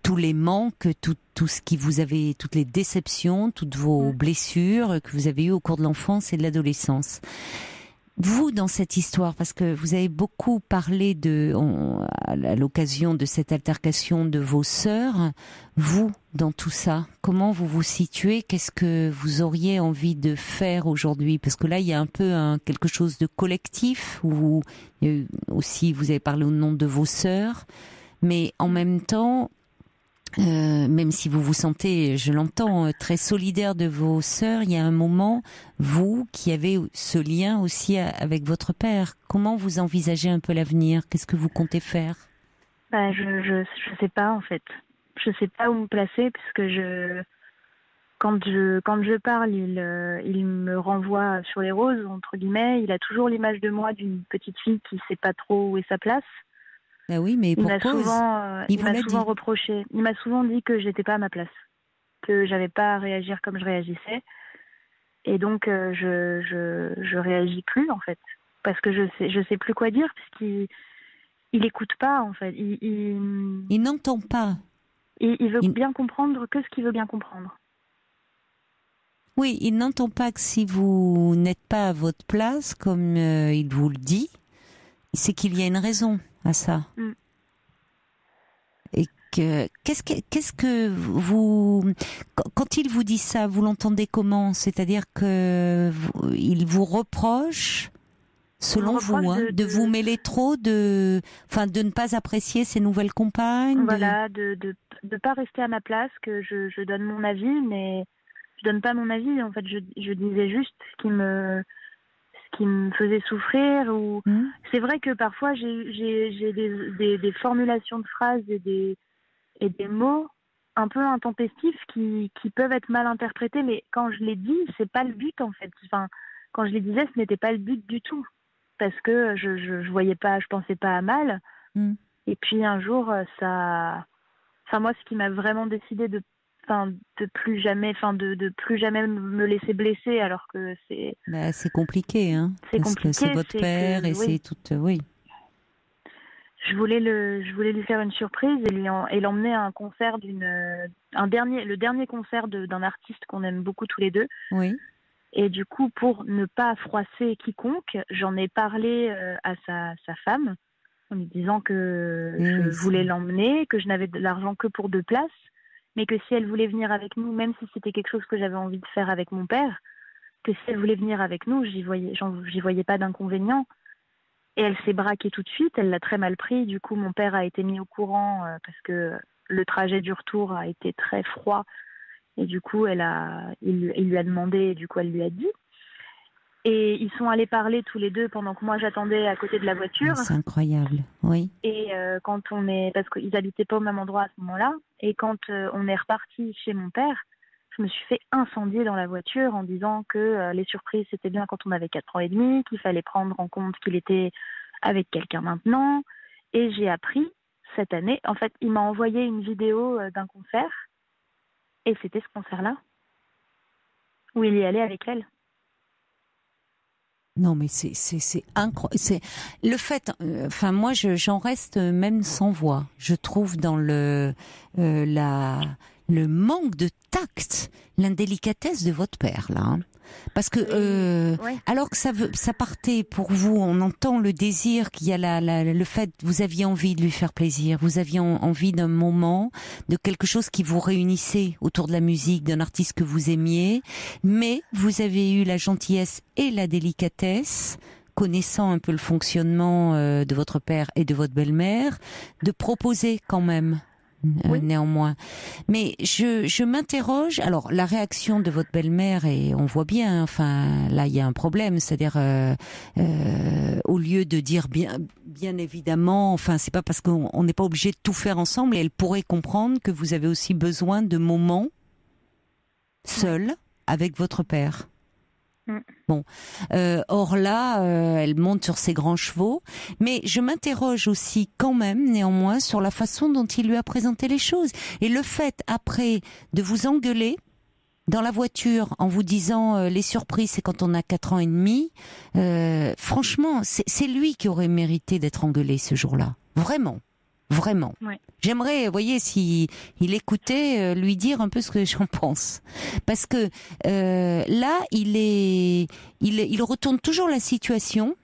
tous les manques, tout ce qui vous avez, toutes les déceptions, toutes vos blessures que vous avez eues au cours de l'enfance et de l'adolescence. Vous, dans cette histoire, parce que vous avez beaucoup parlé à l'occasion de cette altercation de vos sœurs, vous, dans tout ça, comment vous vous situez? Qu'est-ce que vous auriez envie de faire aujourd'hui? Parce que là, il y a un peu quelque chose de collectif, où aussi vous avez parlé au nom de vos sœurs, mais en même temps, même si vous vous sentez, je l'entends, très solidaire de vos sœurs, il y a un moment, vous, qui avez ce lien aussi avec votre père, comment vous envisagez un peu l'avenir? Qu'est-ce que vous comptez faire? Je sais pas, en fait. Je sais pas où me placer, puisque quand je parle, il me renvoie sur les roses, entre guillemets. Il a toujours l'image de moi d'une petite fille qui sait pas trop où est sa place. Ah oui, mais pour cause. Il m'a souvent reproché. Il m'a souvent dit que j'étais pas à ma place, que j'avais pas à réagir comme je réagissais, et donc je réagis plus en fait, parce que je sais plus quoi dire, puisqu'il il écoute pas en fait. Il n'entend pas. Il veut bien comprendre que ce qu'il veut bien comprendre. Oui, il n'entend pas que si vous n'êtes pas à votre place, comme il vous le dit, c'est qu'il y a une raison à ça. Et qu'est-ce que vous, quand il vous dit ça, vous l'entendez comment? C'est-à-dire que il vous reproche, selon vous, de vous mêler trop, de ne pas apprécier ses nouvelles compagnes. Voilà, de pas rester à ma place, que je donne mon avis, mais je donne pas mon avis. En fait, je disais juste ce qui me faisait souffrir. Ou c'est vrai que parfois j'ai des formulations de phrases et des mots un peu intempestifs qui peuvent être mal interprétés, mais quand je les dis, c'est pas le but en fait. Enfin, quand je les disais, ce n'était pas le but du tout, parce que je voyais pas, je pensais pas à mal. Et puis un jour, moi, ce qui m'a vraiment décidé de plus jamais me laisser blesser, alors que c'est. Bah, c'est compliqué, hein. Parce que c'est votre père et c'est tout, oui. Je voulais lui faire une surprise et l'emmener à un concert le dernier concert d'un artiste qu'on aime beaucoup tous les deux. Oui. Et du coup, pour ne pas froisser quiconque, j'en ai parlé à sa femme, en lui disant que je voulais l'emmener, que je n'avais de l'argent que pour 2 places, mais que si elle voulait venir avec nous, même si c'était quelque chose que j'avais envie de faire avec mon père, que si elle voulait venir avec nous, j'y voyais pas d'inconvénient. Et elle s'est braquée tout de suite, elle l'a très mal pris. Du coup, mon père a été mis au courant parce que le trajet du retour a été très froid. Et du coup, il lui a demandé, et du coup, elle lui a dit. Et ils sont allés parler tous les deux pendant que moi, j'attendais à côté de la voiture. C'est incroyable, oui. Et parce qu'ils habitaient pas au même endroit à ce moment-là. Et quand on est reparti chez mon père, je me suis fait incendier dans la voiture en disant que les surprises, c'était bien quand on avait 4 ans et demi, qu'il fallait prendre en compte qu'il était avec quelqu'un maintenant. Et j'ai appris cette année, en fait, il m'a envoyé une vidéo d'un concert. Et c'était ce concert-là, où il y allait avec elle. Non, mais c'est incroyable. C'est le fait. Enfin, moi, j'en reste même sans voix. Je trouve dans le manque de tact, l'indélicatesse de votre père là. Hein. Parce que alors que ça partait pour vous, on entend le désir qu'il y a le fait, vous aviez envie de lui faire plaisir, vous aviez envie d'un moment, de quelque chose qui vous réunissait autour de la musique, d'un artiste que vous aimiez, mais vous avez eu la gentillesse et la délicatesse, connaissant un peu le fonctionnement de votre père et de votre belle-mère, de proposer quand même. Néanmoins. Mais je m'interroge, alors la réaction de votre belle-mère, et on voit bien, enfin là il y a un problème, c'est-à-dire au lieu de dire bien évidemment, enfin c'est pas parce qu'on n'est pas obligé de tout faire ensemble, et elle pourrait comprendre que vous avez aussi besoin de moments seuls avec votre père. Bon, or là, elle monte sur ses grands chevaux, mais je m'interroge aussi quand même, néanmoins, sur la façon dont il lui a présenté les choses. Et le fait, après, de vous engueuler dans la voiture en vous disant les surprises, c'est quand on a 4 ans et demi, franchement, c'est lui qui aurait mérité d'être engueulé ce jour-là. Vraiment. Vraiment. Ouais. J'aimerais, vous voyez, si il écoutait, lui dire un peu ce que j'en pense, parce que là, il retourne toujours la situation.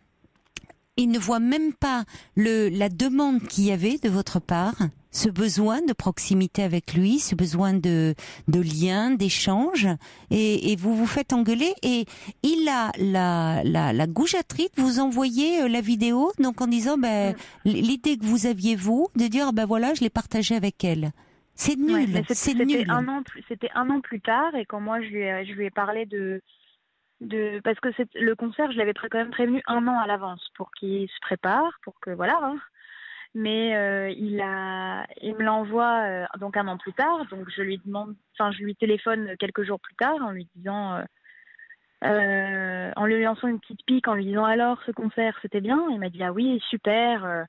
Il ne voit même pas la demande qu'il y avait de votre part, ce besoin de proximité avec lui, ce besoin de lien, d'échange, et vous vous faites engueuler, et il a la goujaterie de vous envoyer la vidéo, donc en disant l'idée que vous aviez vous de dire voilà, je l'ai partagée avec elle. C'est nul, c'est nul. C'était un an plus tard, et quand moi je lui ai parlé parce que le concert, je l'avais quand même prévenu 1 an à l'avance pour qu'il se prépare, pour que voilà. Hein. Mais il me l'envoie donc 1 an plus tard, donc je lui téléphone quelques jours plus tard en lui disant, en lui lançant une petite pique, en lui disant alors ce concert c'était bien. Il m'a dit ah oui super.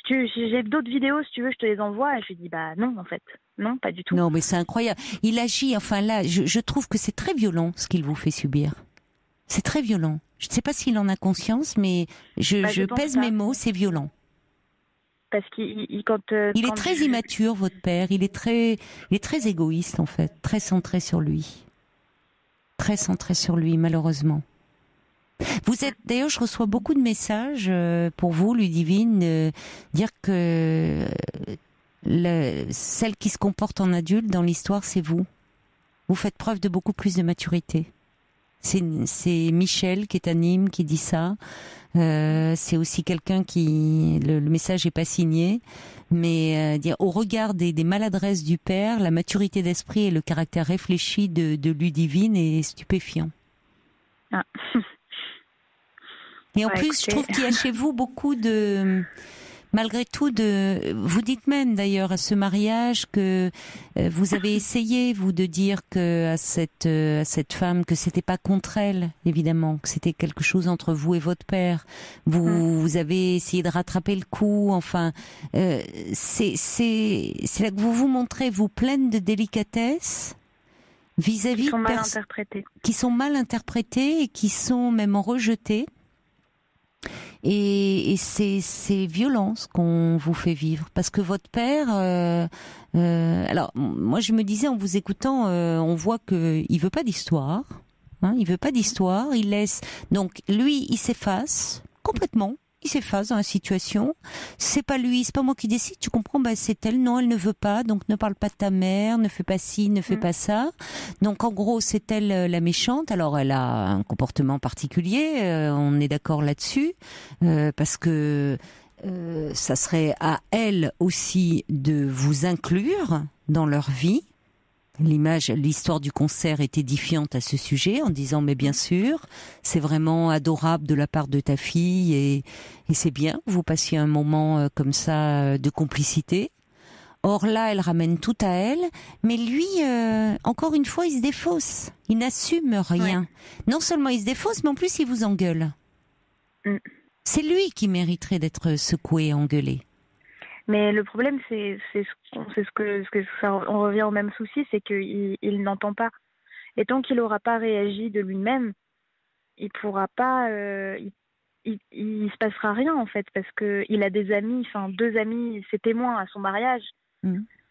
J'ai d'autres vidéos si tu veux, je te les envoie. Et je lui dis non en fait, non pas du tout. Non mais c'est incroyable. Il agit, enfin là, je trouve que c'est très violent ce qu'il vous fait subir. C'est très violent. Je ne sais pas s'il en a conscience, mais je pèse mes mots, c'est violent. parce qu'il quand il est quand très immature, votre père. Il est très égoïste en fait, très centré sur lui, malheureusement. Vous êtes, d'ailleurs, je reçois beaucoup de messages pour vous, Ludivine, dire que celle qui se comporte en adulte dans l'histoire, c'est vous. Vous faites preuve de beaucoup plus de maturité. C'est Michel qui est à Nîmes qui dit ça. C'est aussi quelqu'un qui... Le message n'est pas signé, mais dire au regard des maladresses du père, la maturité d'esprit et le caractère réfléchi de Ludivine est stupéfiant. Ah. Et en plus, écoutez, je trouve qu'il y a chez vous beaucoup de... Malgré tout, vous dites même d'ailleurs à ce mariage que vous avez essayé, vous, de dire que à cette femme que c'était pas contre elle, évidemment, que c'était quelque chose entre vous et votre père. Vous avez essayé de rattraper le coup. Enfin, c'est là que vous vous montrez, vous, pleine de délicatesse vis-à-vis qui sont mal interprétées et qui sont même rejetées. Et c'est violent ce qu'on vous fait vivre, parce que votre père, alors moi je me disais en vous écoutant, on voit que il veut pas d'histoire, hein, il veut pas d'histoire, il laisse, donc lui il s'efface complètement. Il s'efface dans la situation. C'est pas lui, c'est pas moi qui décide. Tu comprends? Bah c'est elle. Non, elle ne veut pas. Donc ne parle pas de ta mère. Ne fais pas ci, ne fais pas ça. Donc en gros, c'est elle la méchante. Alors elle a un comportement particulier. On est d'accord là-dessus, parce que ça serait à elle aussi de vous inclure dans leur vie. L'histoire du concert est édifiante à ce sujet, en disant mais bien sûr, c'est vraiment adorable de la part de ta fille et c'est bien que vous passiez un moment comme ça de complicité. Or là, elle ramène tout à elle, mais lui, encore une fois, il se défausse. Il n'assume rien. Ouais. Non seulement il se défausse, mais en plus il vous engueule. C'est lui qui mériterait d'être secoué et engueulé. Mais le problème, c'est ce que ça, on revient au même souci, c'est qu'il n'entend pas. Et tant qu'il n'aura pas réagi de lui-même, il pourra pas, il se passera rien en fait, parce que il a des amis, enfin 2 amis, ses témoins à son mariage,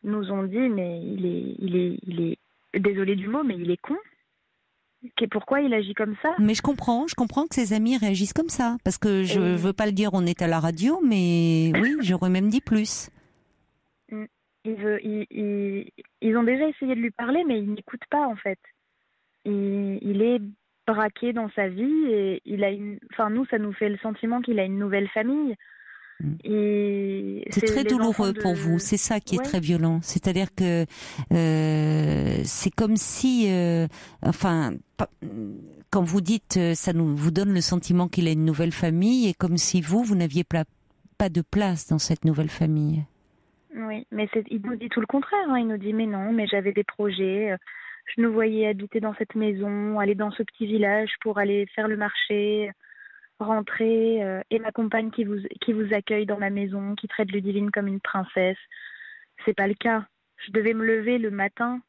nous ont dit, mais il est désolé du mot, mais il est con. Pourquoi il agit comme ça? Mais je comprends que ses amis réagissent comme ça. Parce que je veux pas le dire, on est à la radio, mais oui, j'aurais même dit plus. Ils ont déjà essayé de lui parler, mais il n'écoute pas en fait. Il est braqué dans sa vie et nous, ça nous fait le sentiment qu'il a une nouvelle famille. Et c'est très douloureux pour vous, c'est ça qui est très violent. C'est-à-dire que c'est comme si, quand vous dites, ça vous donne le sentiment qu'il a une nouvelle famille, et comme si vous n'aviez pas de place dans cette nouvelle famille. Oui, mais il nous dit tout le contraire. Hein. Il nous dit mais non, mais j'avais des projets. Je nous voyais habiter dans cette maison, aller dans ce petit village pour aller faire le marché. Rentrer et ma compagne qui vous accueille dans ma maison, qui traite Ludivine comme une princesse. C'est pas le cas. Je devais me lever le matin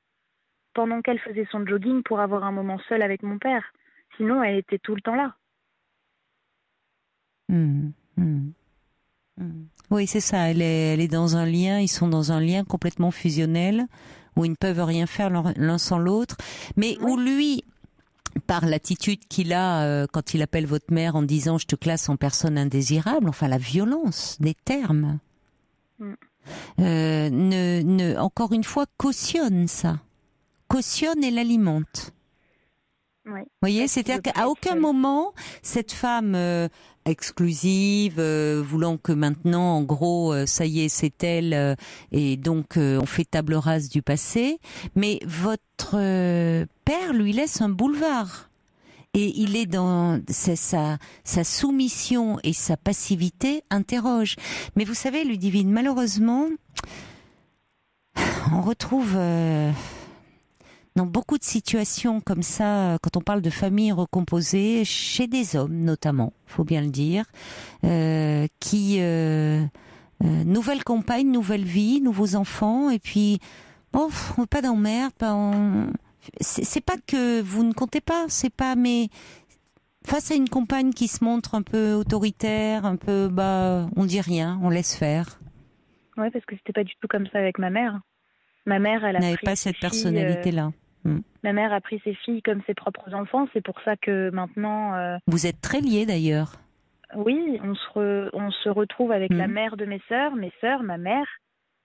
pendant qu'elle faisait son jogging pour avoir un moment seul avec mon père. Sinon, elle était tout le temps là. Oui, c'est ça. Elle est dans un lien. Ils sont dans un lien complètement fusionnel où ils ne peuvent rien faire l'un sans l'autre, mais où lui, par l'attitude qu'il a quand il appelle votre mère en disant « je te classe en personne indésirable », enfin la violence des termes, encore une fois, cautionne ça. Cautionne et l'alimente. Oui. Vous voyez, c'est-à-dire qu'à aucun moment, cette femme exclusive, voulant que maintenant, en gros, ça y est, c'est elle, et donc on fait table rase du passé, mais votre père lui laisse un boulevard. Et il est dans sa soumission et sa passivité interroge. Mais vous savez, Ludivine, malheureusement, on retrouve... dans beaucoup de situations comme ça, quand on parle de famille recomposée, chez des hommes notamment, faut bien le dire, qui nouvelle compagne, nouvelle vie, nouveaux enfants, et puis pas d'emmerde, c'est pas que vous ne comptez pas, c'est pas, mais face à une compagne qui se montre un peu autoritaire, un peu on dit rien, on laisse faire. Ouais, parce que c'était pas du tout comme ça avec ma mère. Ma mère, elle a N'avait pris pas ses cette filles, personnalité-là. ma mère a pris ses filles comme ses propres enfants. C'est pour ça que maintenant, Vous êtes très liés d'ailleurs. oui, on se retrouve avec la mère de mes sœurs, ma mère,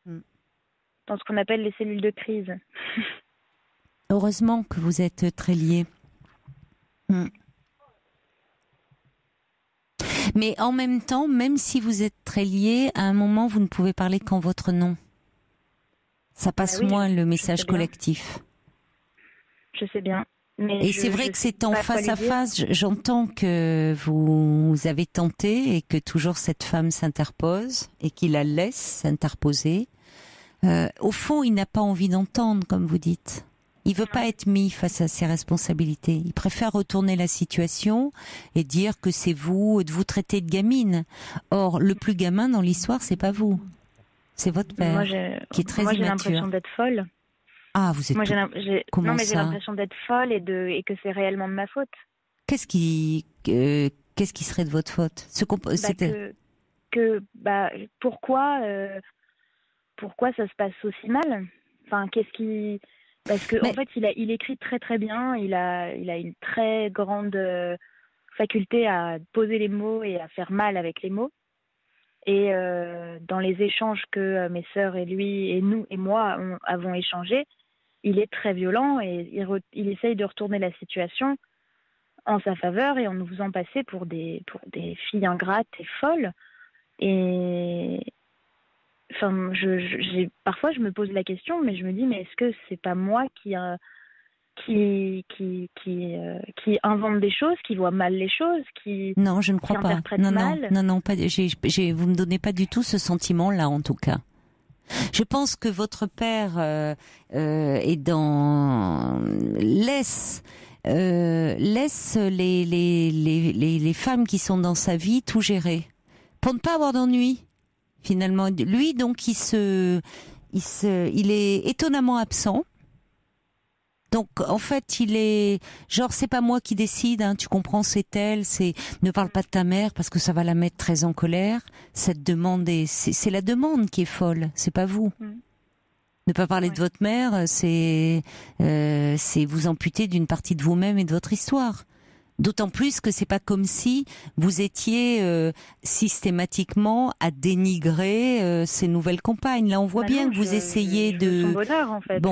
dans ce qu'on appelle les cellules de crise. Heureusement que vous êtes très liés. Mais en même temps, même si vous êtes très liés, à un moment, vous ne pouvez parler qu'en votre nom. Ça passe moins le message collectif. Je sais bien. Mais et c'est vrai que c'est en face à face. J'entends que vous avez tenté et que toujours cette femme s'interpose et qu'il la laisse s'interposer. Au fond, il n'a pas envie d'entendre, comme vous dites. Il veut pas être mis face à ses responsabilités. Il préfère retourner la situation et dire que c'est vous, de vous traiter de gamine. Or, le plus gamin dans l'histoire, c'est pas vous. C'est votre père, qui est très immature. Moi, j'ai l'impression d'être folle. Ah, vous êtes... Comment non, mais ça? j'ai l'impression d'être folle et que c'est réellement de ma faute. Qu'est-ce qui serait de votre faute? Pourquoi ça se passe aussi mal? Enfin, parce que en fait, il écrit très très bien. Il a une très grande faculté à poser les mots et à faire mal avec les mots. Et dans les échanges que mes sœurs et lui et nous et moi avons échangés, il est très violent et il essaye de retourner la situation en sa faveur et en nous faisant passer pour des filles ingrates et folles. Et enfin, parfois je me pose la question, mais je me dis, mais est-ce que c'est pas moi qui invente des choses, qui voit mal les choses, Non, je ne crois pas. Non, pas. Vous me donnez pas du tout ce sentiment-là, en tout cas. Je pense que votre père laisse les femmes qui sont dans sa vie tout gérer pour ne pas avoir d'ennui. Finalement, lui, donc, il est étonnamment absent. Donc, en fait, il est genre, c'est pas moi qui décide, hein, tu comprends, c'est elle, ne parle pas de ta mère parce que ça va la mettre très en colère. Cette demande c'est la demande qui est folle, c'est pas vous. Ne pas parler de votre mère, c'est vous amputer d'une partie de vous-même et de votre histoire. D'autant plus que c'est pas comme si vous étiez systématiquement à dénigrer ces nouvelles compagnes. Là, on voit bien que vous essayez de... son bonheur, en fait.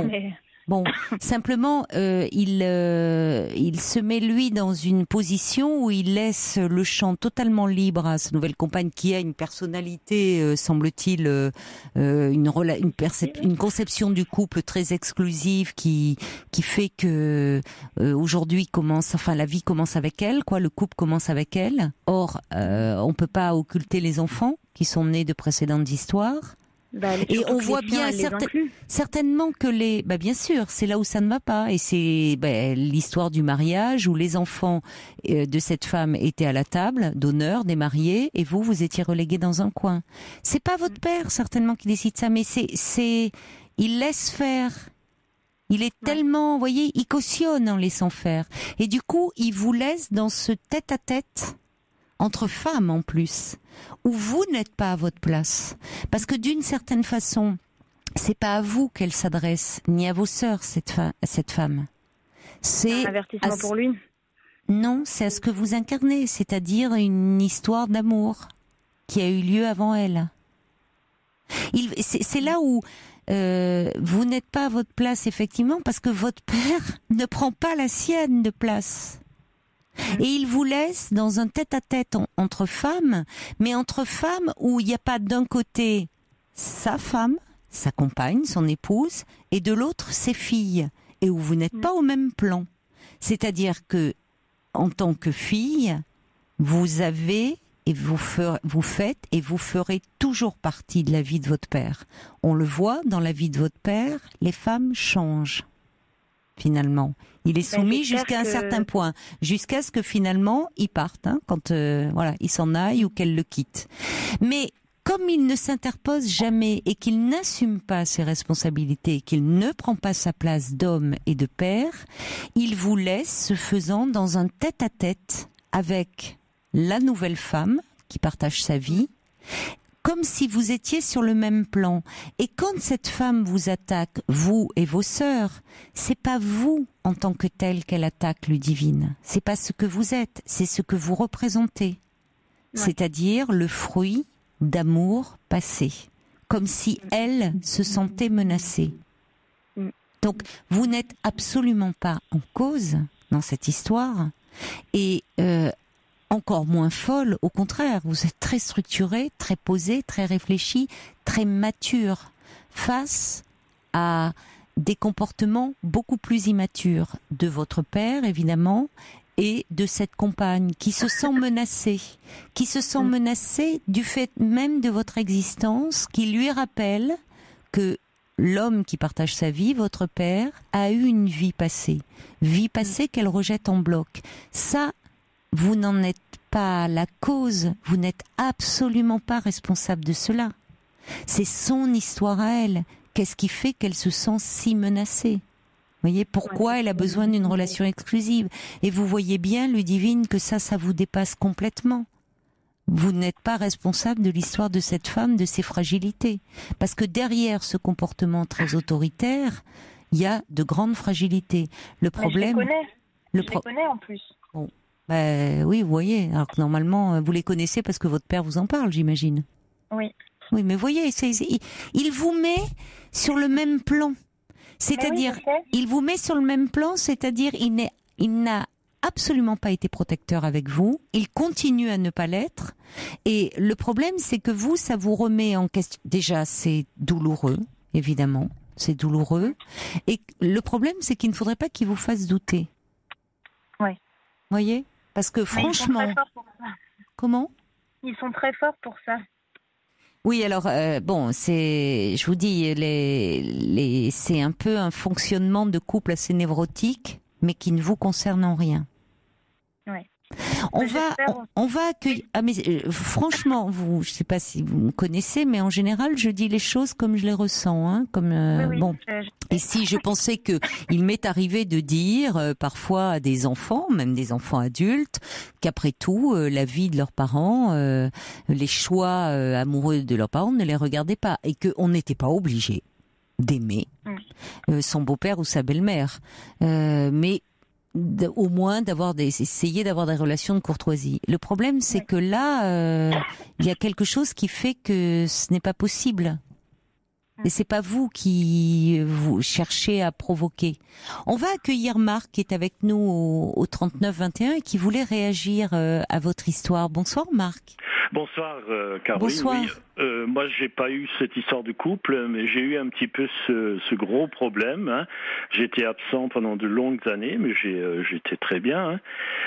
Bon, simplement, il se met lui dans une position où il laisse le champ totalement libre à sa nouvelle compagne qui a une personnalité, semble-t-il, une conception du couple très exclusive qui fait que aujourd'hui la vie commence avec elle, quoi, le couple commence avec elle. Or, on peut pas occulter les enfants qui sont nés de précédentes histoires. Et on voit bien certainement que bien sûr, c'est là où ça ne va pas, et c'est l'histoire du mariage où les enfants de cette femme étaient à la table d'honneur des mariés et vous étiez relégués dans un coin. C'est pas votre père certainement qui décide ça, mais il laisse faire. Il est tellement, vous voyez, il cautionne en laissant faire, et du coup il vous laisse dans ce tête-à-tête entre femmes en plus, où vous n'êtes pas à votre place. Parce que d'une certaine façon, c'est pas à vous qu'elle s'adresse, ni à vos sœurs, cette femme. C'est un avertissement pour lui. Non, c'est à ce que vous incarnez, c'est-à-dire une histoire d'amour qui a eu lieu avant elle. C'est là où vous n'êtes pas à votre place, effectivement, parce que votre père ne prend pas la sienne de place. Et il vous laisse dans un tête-à-tête entre femmes, mais entre femmes où il n'y a pas d'un côté sa femme, sa compagne, son épouse, et de l'autre ses filles, et où vous n'êtes pas au même plan. C'est-à-dire que, en tant que fille, vous avez et vous faites et vous ferez toujours partie de la vie de votre père. On le voit dans la vie de votre père, les femmes changent. Finalement, il est soumis jusqu'à un certain point, jusqu'à ce que finalement il parte, hein, quand il s'en aille ou qu'elle le quitte. Mais comme il ne s'interpose jamais et qu'il n'assume pas ses responsabilités, qu'il ne prend pas sa place d'homme et de père, il vous laisse, ce faisant, dans un tête-à-tête avec la nouvelle femme qui partage sa vie, comme si vous étiez sur le même plan. Et quand cette femme vous attaque, vous et vos sœurs, c'est pas vous en tant que tel qu'elle attaque, Ludivine. C'est pas ce que vous êtes, c'est ce que vous représentez. Ouais. C'est-à-dire le fruit d'amour passé. Comme si elle se sentait menacée. Donc, vous n'êtes absolument pas en cause dans cette histoire. Et encore moins folle, au contraire, vous êtes très structuré, très posé, très réfléchi, très mature face à des comportements beaucoup plus immatures de votre père, évidemment, et de cette compagne qui se sent menacée, du fait même de votre existence, qui lui rappelle que l'homme qui partage sa vie, votre père, a eu une vie passée qu'elle rejette en bloc. Ça, vous n'en êtes pas la cause, vous n'êtes absolument pas responsable de cela. C'est son histoire à elle. Qu'est-ce qui fait qu'elle se sent si menacée ? Vous voyez pourquoi elle a besoin d'une relation exclusive. Et vous voyez bien, Ludivine, que ça vous dépasse complètement. Vous n'êtes pas responsable de l'histoire de cette femme, de ses fragilités. Parce que derrière ce comportement très autoritaire, il y a de grandes fragilités. Le problème... Je les connais en plus. Bon. Oui, vous voyez. Alors que normalement, vous les connaissez parce que votre père vous en parle, j'imagine. Oui. Oui, mais vous voyez, il vous met sur le même plan. C'est-à-dire, il vous met sur le même plan, c'est-à-dire, il n'a absolument pas été protecteur avec vous. Il continue à ne pas l'être. Et le problème, c'est que vous, ça vous remet en question. Déjà, c'est douloureux, évidemment. C'est douloureux. Et le problème, c'est qu'il ne faudrait pas qu'il vous fasse douter. Oui. Vous voyez ? Parce que franchement... Ils sont très forts pour ça. Comment ? Ils sont très forts pour ça. Oui, alors je vous dis, c'est un peu un fonctionnement de couple assez névrotique, mais qui ne vous concerne en rien. Oui. On va accueillir. Ah mais franchement, je sais pas si vous me connaissez, mais en général, je dis les choses comme je les ressens, hein, comme oui, bon. Et si je pensais que il m'est arrivé de dire parfois à des enfants, même des enfants adultes, qu'après tout, la vie de leurs parents, les choix amoureux de leurs parents ne les regardaient pas, et qu'on n'était pas obligé d'aimer son beau-père ou sa belle-mère, mais au moins essayer d'avoir des relations de courtoisie. Le problème, c'est que là, il y a quelque chose qui fait que ce n'est pas possible. Et c'est pas vous qui vous cherchez à provoquer. On va accueillir Marc qui est avec nous au 39-21 et qui voulait réagir à votre histoire. Bonsoir Marc. Bonsoir Caroline. Bonsoir. Oui, moi j'ai pas eu cette histoire de couple, mais j'ai eu un petit peu ce gros problème. Hein. J'étais absent pendant de longues années, mais j'étais très bien. Hein.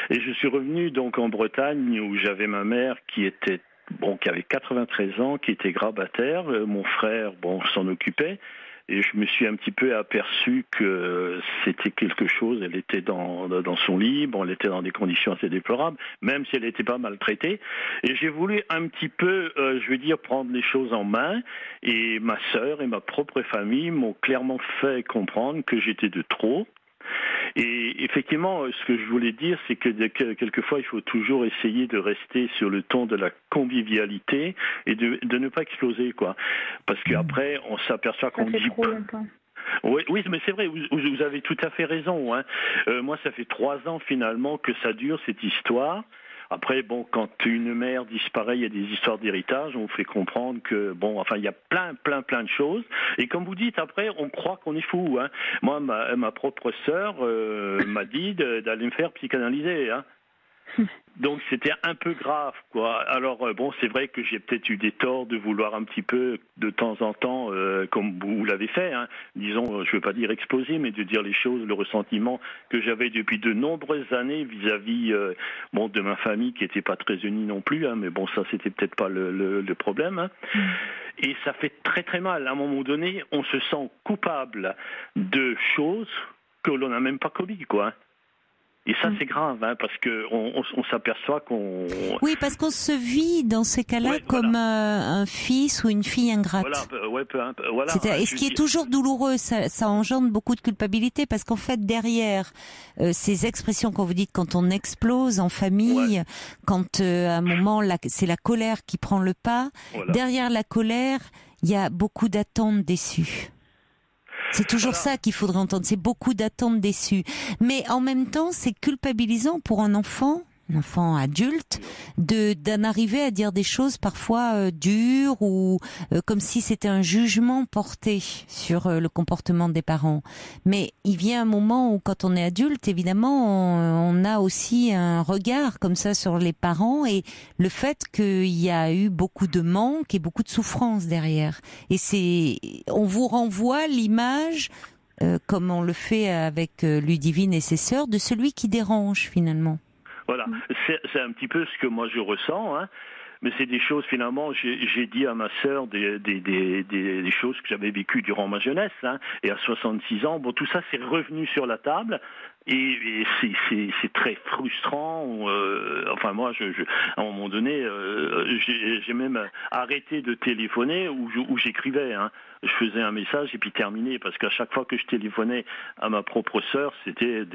Et je suis revenu donc en Bretagne où j'avais ma mère qui avait 93 ans, qui était grabataire. Mon frère, s'en occupait. Et je me suis un petit peu aperçu que c'était quelque chose, elle était dans son lit, elle était dans des conditions assez déplorables, même si elle était pas maltraitée. Et j'ai voulu un petit peu, prendre les choses en main. Et ma sœur et ma propre famille m'ont clairement fait comprendre que j'étais de trop. Et effectivement, ce que je voulais dire, c'est que quelquefois, il faut toujours essayer de rester sur le ton de la convivialité et de ne pas exploser, quoi. Parce qu'après, on s'aperçoit qu'on dit... trop longtemps. Oui, mais c'est vrai, vous avez tout à fait raison. Hein. Moi, ça fait 3 ans finalement que ça dure, cette histoire. Après, quand une mère disparaît, il y a des histoires d'héritage, on fait comprendre que, il y a plein de choses. Et comme vous dites, après, on croit qu'on est fou. Hein. Moi, ma propre sœur m'a dit d'aller me faire psychanalyser. Hein. Donc c'était un peu grave, quoi. Alors c'est vrai que j'ai peut-être eu des torts de vouloir un petit peu de temps en temps, comme vous l'avez fait, hein, disons, je veux pas dire exploser, mais de dire les choses, le ressentiment que j'avais depuis de nombreuses années vis-à-vis de ma famille qui était pas très unie non plus, hein, mais ça c'était peut-être pas le problème. Hein. Et ça fait très très mal. À un moment donné, on se sent coupable de choses que l'on n'a même pas commises, quoi. Et ça, c'est grave, hein, parce que on s'aperçoit qu'on... Oui, parce qu'on se vit dans ces cas-là comme un fils ou une fille ingrate. Voilà. Et ce qui est toujours douloureux, ça engendre beaucoup de culpabilité, parce qu'en fait, derrière ces expressions qu'on vous dit quand on explose en famille, quand à un moment, c'est la colère qui prend le pas, derrière la colère, il y a beaucoup d'attentes déçues. C'est toujours ça qu'il faudrait entendre, c'est beaucoup d'attentes déçues. Mais en même temps, c'est culpabilisant pour un enfant adulte, d'en arriver à dire des choses parfois dures ou comme si c'était un jugement porté sur le comportement des parents. Mais il vient un moment où, quand on est adulte, évidemment, on a aussi un regard comme ça sur les parents et le fait qu'il y a eu beaucoup de manque et beaucoup de souffrance derrière. Et on vous renvoie l'image, comme on le fait avec Ludivine et ses sœurs, de celui qui dérange finalement. Voilà, c'est un petit peu ce que moi je ressens, hein. Mais c'est des choses, finalement, j'ai dit à ma sœur des choses que j'avais vécues durant ma jeunesse, hein. Et à 66 ans, bon, tout ça c'est revenu sur la table. Et c'est très frustrant. Enfin, moi, à un moment donné, j'ai même arrêté de téléphoner où j'écrivais, hein. Je faisais un message et puis terminé, parce qu'à chaque fois que je téléphonais à ma propre sœur, c'était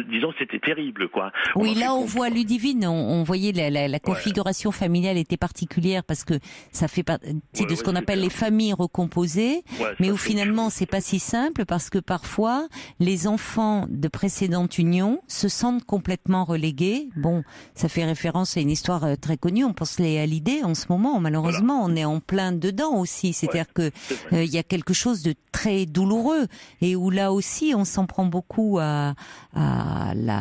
disons que c'était terrible, quoi. Oui, là on voit Ludivine, on voyait la configuration familiale était particulière, parce que ça fait partie de ce qu'on appelle les familles recomposées, mais où finalement c'est pas si simple, parce que parfois les enfants de précédentes unions se sentent complètement relégués. Bon, ça fait référence à une histoire très connue, on pense à Hallyday en ce moment, malheureusement, on est en plein dedans aussi, c'est-à-dire que il y a quelque chose de très douloureux, et où là aussi on s'en prend beaucoup à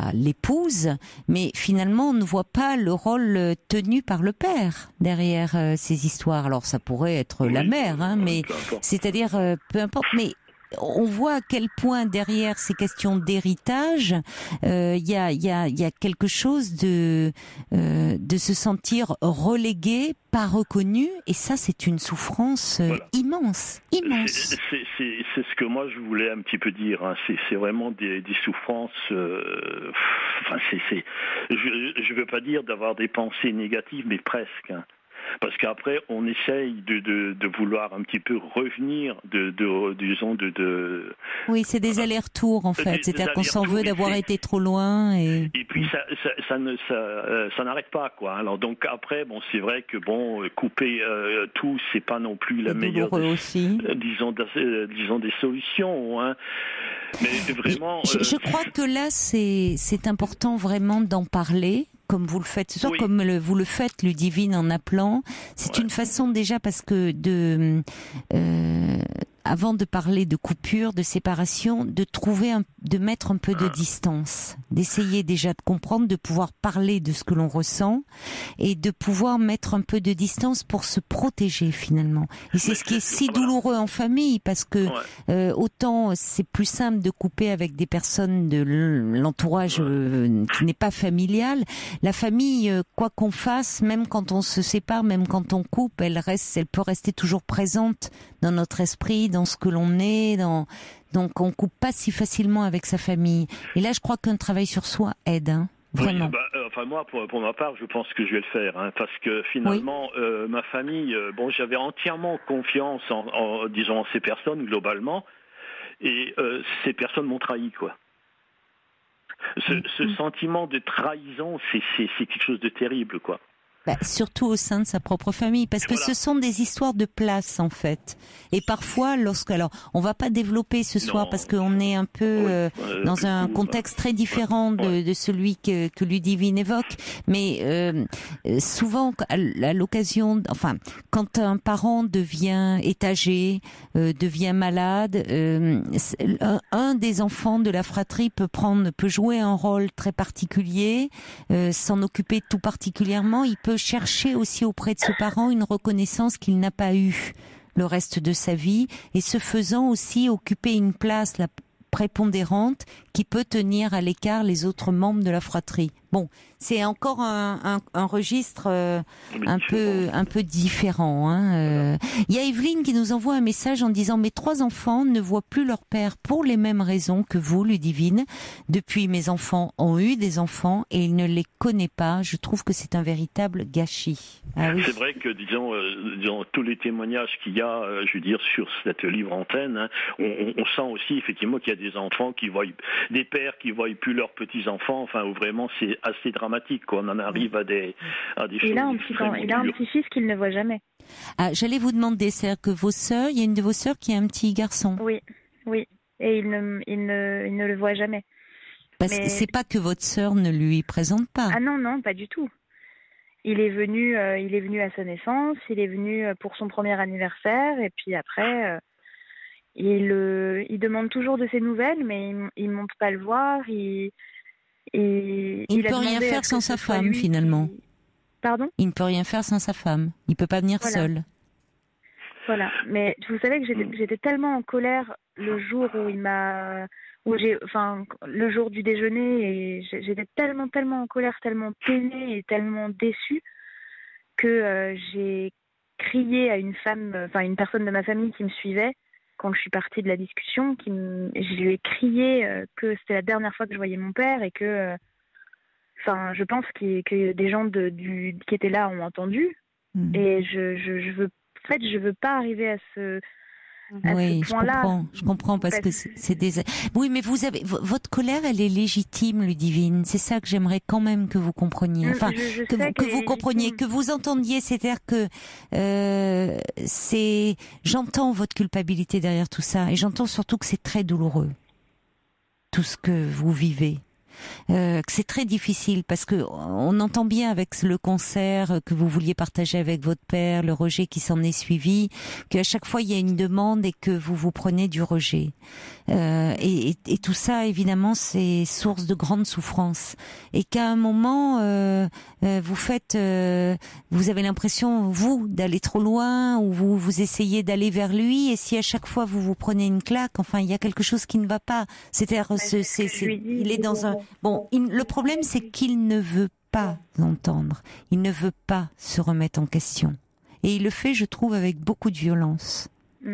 l'épouse, mais finalement on ne voit pas le rôle tenu par le père derrière ces histoires. Alors ça pourrait être la mère, hein, mais c'est-à-dire peu importe, mais on voit à quel point derrière ces questions d'héritage, il y a quelque chose de se sentir relégué, pas reconnu, et ça c'est une souffrance immense. C'est ce que moi je voulais un petit peu dire, hein. C'est vraiment des souffrances. Enfin, je veux pas dire d'avoir des pensées négatives, mais presque, hein. Parce qu'après, on essaye de vouloir un petit peu revenir disons. Oui, c'est des allers-retours en fait. C'est-à-dire qu'on s'en veut d'avoir été trop loin et puis ça n'arrête pas, quoi. Alors donc après, bon, c'est vrai que couper tout, c'est pas non plus la meilleure. Aussi. Disons des solutions, hein. Mais vraiment. Je crois que là, c'est important vraiment d'en parler, comme vous le faites ce soir, comme vous le faites, Ludivine, en appelant. C'est une façon déjà, parce que avant de parler de coupure, de séparation, de mettre un peu de distance, d'essayer déjà de comprendre, de pouvoir parler de ce que l'on ressent et de pouvoir mettre un peu de distance pour se protéger finalement. Et c'est ce qui est si douloureux en famille, parce que autant c'est plus simple de couper avec des personnes de l'entourage qui n'est pas familial. La famille, quoi qu'on fasse, même quand on se sépare, même quand on coupe, elle peut rester toujours présente dans notre esprit, dans ce que l'on est, donc on coupe pas si facilement avec sa famille. Et là, je crois qu'un travail sur soi aide, hein, vraiment. Enfin moi, pour ma part, je pense que je vais le faire, hein, parce que finalement, ma famille, j'avais entièrement confiance en ces personnes globalement, et ces personnes m'ont trahi, quoi. Ce sentiment de trahison, c'est quelque chose de terrible, quoi. Surtout au sein de sa propre famille, parce que ce sont des histoires de place en fait. Et parfois, alors on va pas développer ce soir parce qu'on est un peu dans un contexte très différent de celui que Ludivine évoque, mais souvent à l'occasion, enfin, quand un parent est âgé, devient malade, un des enfants de la fratrie peut jouer un rôle très particulier, s'en occuper tout particulièrement. Il peut chercher aussi auprès de ce parent une reconnaissance qu'il n'a pas eue le reste de sa vie, et ce faisant aussi occuper une place prépondérante qui peut tenir à l'écart les autres membres de la fratrie. Bon, c'est encore un registre un peu différent. Hein. Il y a Evelyne qui nous envoie un message en disant « Mes 3 enfants ne voient plus leur père pour les mêmes raisons que vous, Ludivine. Depuis, mes enfants ont eu des enfants et il ne les connaît pas. Je trouve que c'est un véritable gâchis. » Ah oui. C'est vrai que, disons, tous les témoignages qu'il y a, je veux dire, sur cette libre antenne, hein, on sent aussi effectivement qu'il y a des enfants des pères qui voient plus leurs petits-enfants, enfin, où vraiment c'est assez dramatique, quoi. On en arrive à des choses. Il a un petit-fils qu'il ne voit jamais. Ah, j'allais vous demander, c'est-à-dire que il y a une de vos sœurs qui a un petit garçon. Oui, et il ne le voit jamais. Parce que c'est pas que votre sœur ne lui présente pas. Ah non, pas du tout. Il est venu à sa naissance, il est venu pour son premier anniversaire, et puis après, il demande toujours de ses nouvelles, mais il monte pas le voir. Il ne peut rien faire sans sa femme, finalement. Pardon ? Il ne peut rien faire sans sa femme. Il peut pas venir seul. Voilà. Mais vous savez que j'étais tellement en colère le jour le jour du déjeuner, et j'étais tellement en colère, tellement peinée et tellement déçue que j'ai crié à une personne de ma famille qui me suivait quand je suis partie de la discussion. Je lui ai crié que c'était la dernière fois que je voyais mon père et que, je pense que des gens qui étaient là ont entendu. Et je veux pas arriver à ce point-là. Je comprends parce que c'est des. Oui, mais votre colère, elle est légitime, Ludivine. C'est ça que j'aimerais quand même que vous compreniez. Enfin, que vous compreniez, que vous entendiez. C'est-à-dire que j'entends votre culpabilité derrière tout ça, et j'entends surtout que c'est très douloureux, tout ce que vous vivez. Que c'est très difficile parce que on entend bien avec le concert que vous vouliez partager avec votre père, le rejet qui s'en est suivi, qu'à chaque fois il y a une demande et que vous prenez du rejet. Et tout ça, évidemment, c'est source de grande souffrance. Et qu'à un moment, vous avez l'impression, vous, d'aller trop loin, ou vous essayez d'aller vers lui, et si à chaque fois vous prenez une claque, enfin, il y a quelque chose qui ne va pas. C'est-à-dire, il est dans un... Bon, le problème, c'est qu'il ne veut pas entendre. Il ne veut pas se remettre en question. Et il le fait, je trouve, avec beaucoup de violence.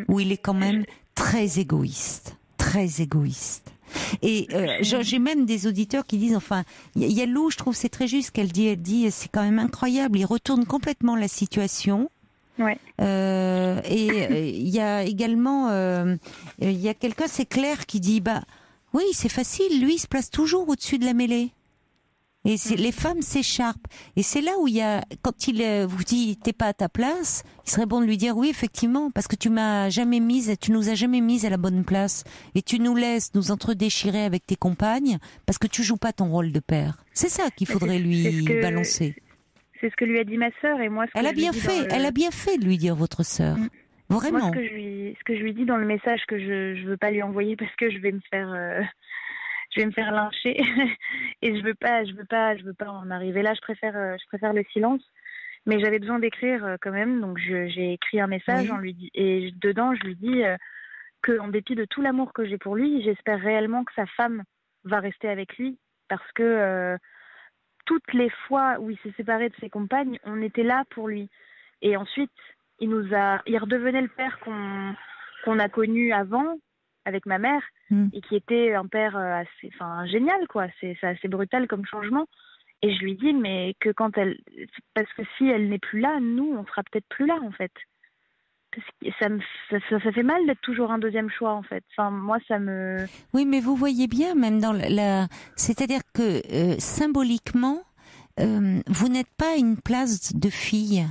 Où il est quand même très égoïste. Très égoïste. Et j'ai même des auditeurs qui disent, enfin, il y a Lou, je trouve c'est très juste qu'elle dit, c'est quand même incroyable, il retourne complètement la situation. Ouais. Et il y a également, il y a quelqu'un, c'est Claire, qui dit, oui, c'est facile, lui il se place toujours au-dessus de la mêlée. Et les femmes s'écharpent. Et c'est là où il y a, quand il vous dit t'es pas à ta place, il serait bon de lui dire oui, effectivement, parce que tu nous as jamais mis à la bonne place. Et tu nous laisses nous entredéchirer avec tes compagnes parce que tu joues pas ton rôle de père. C'est ça qu'il faudrait lui balancer. C'est ce que lui a dit ma sœur, et moi, elle a bien fait de lui dire, votre sœur. Vraiment. Moi, ce que je lui dis dans le message, que je veux pas lui envoyer parce que je vais me faire lyncher et je veux pas en arriver là. Je préfère le silence, mais j'avais besoin d'écrire quand même, donc j'ai écrit un message et dedans je lui dis que, en dépit de tout l'amour que j'ai pour lui, j'espère réellement que sa femme va rester avec lui, parce que toutes les fois où il s'est séparé de ses compagnes, on était là pour lui, et ensuite il redevenait le père qu'on a connu avant avec ma mère, et qui était un père génial, quoi. C'est assez brutal comme changement. Et je lui dis, mais que parce que si elle n'est plus là, nous, on sera peut-être plus là, en fait. Parce que ça fait mal d'être toujours un deuxième choix, en fait. Enfin, moi, ça me... Oui, mais vous voyez bien, même dans c'est-à-dire que symboliquement, vous n'êtes pas une place de fille.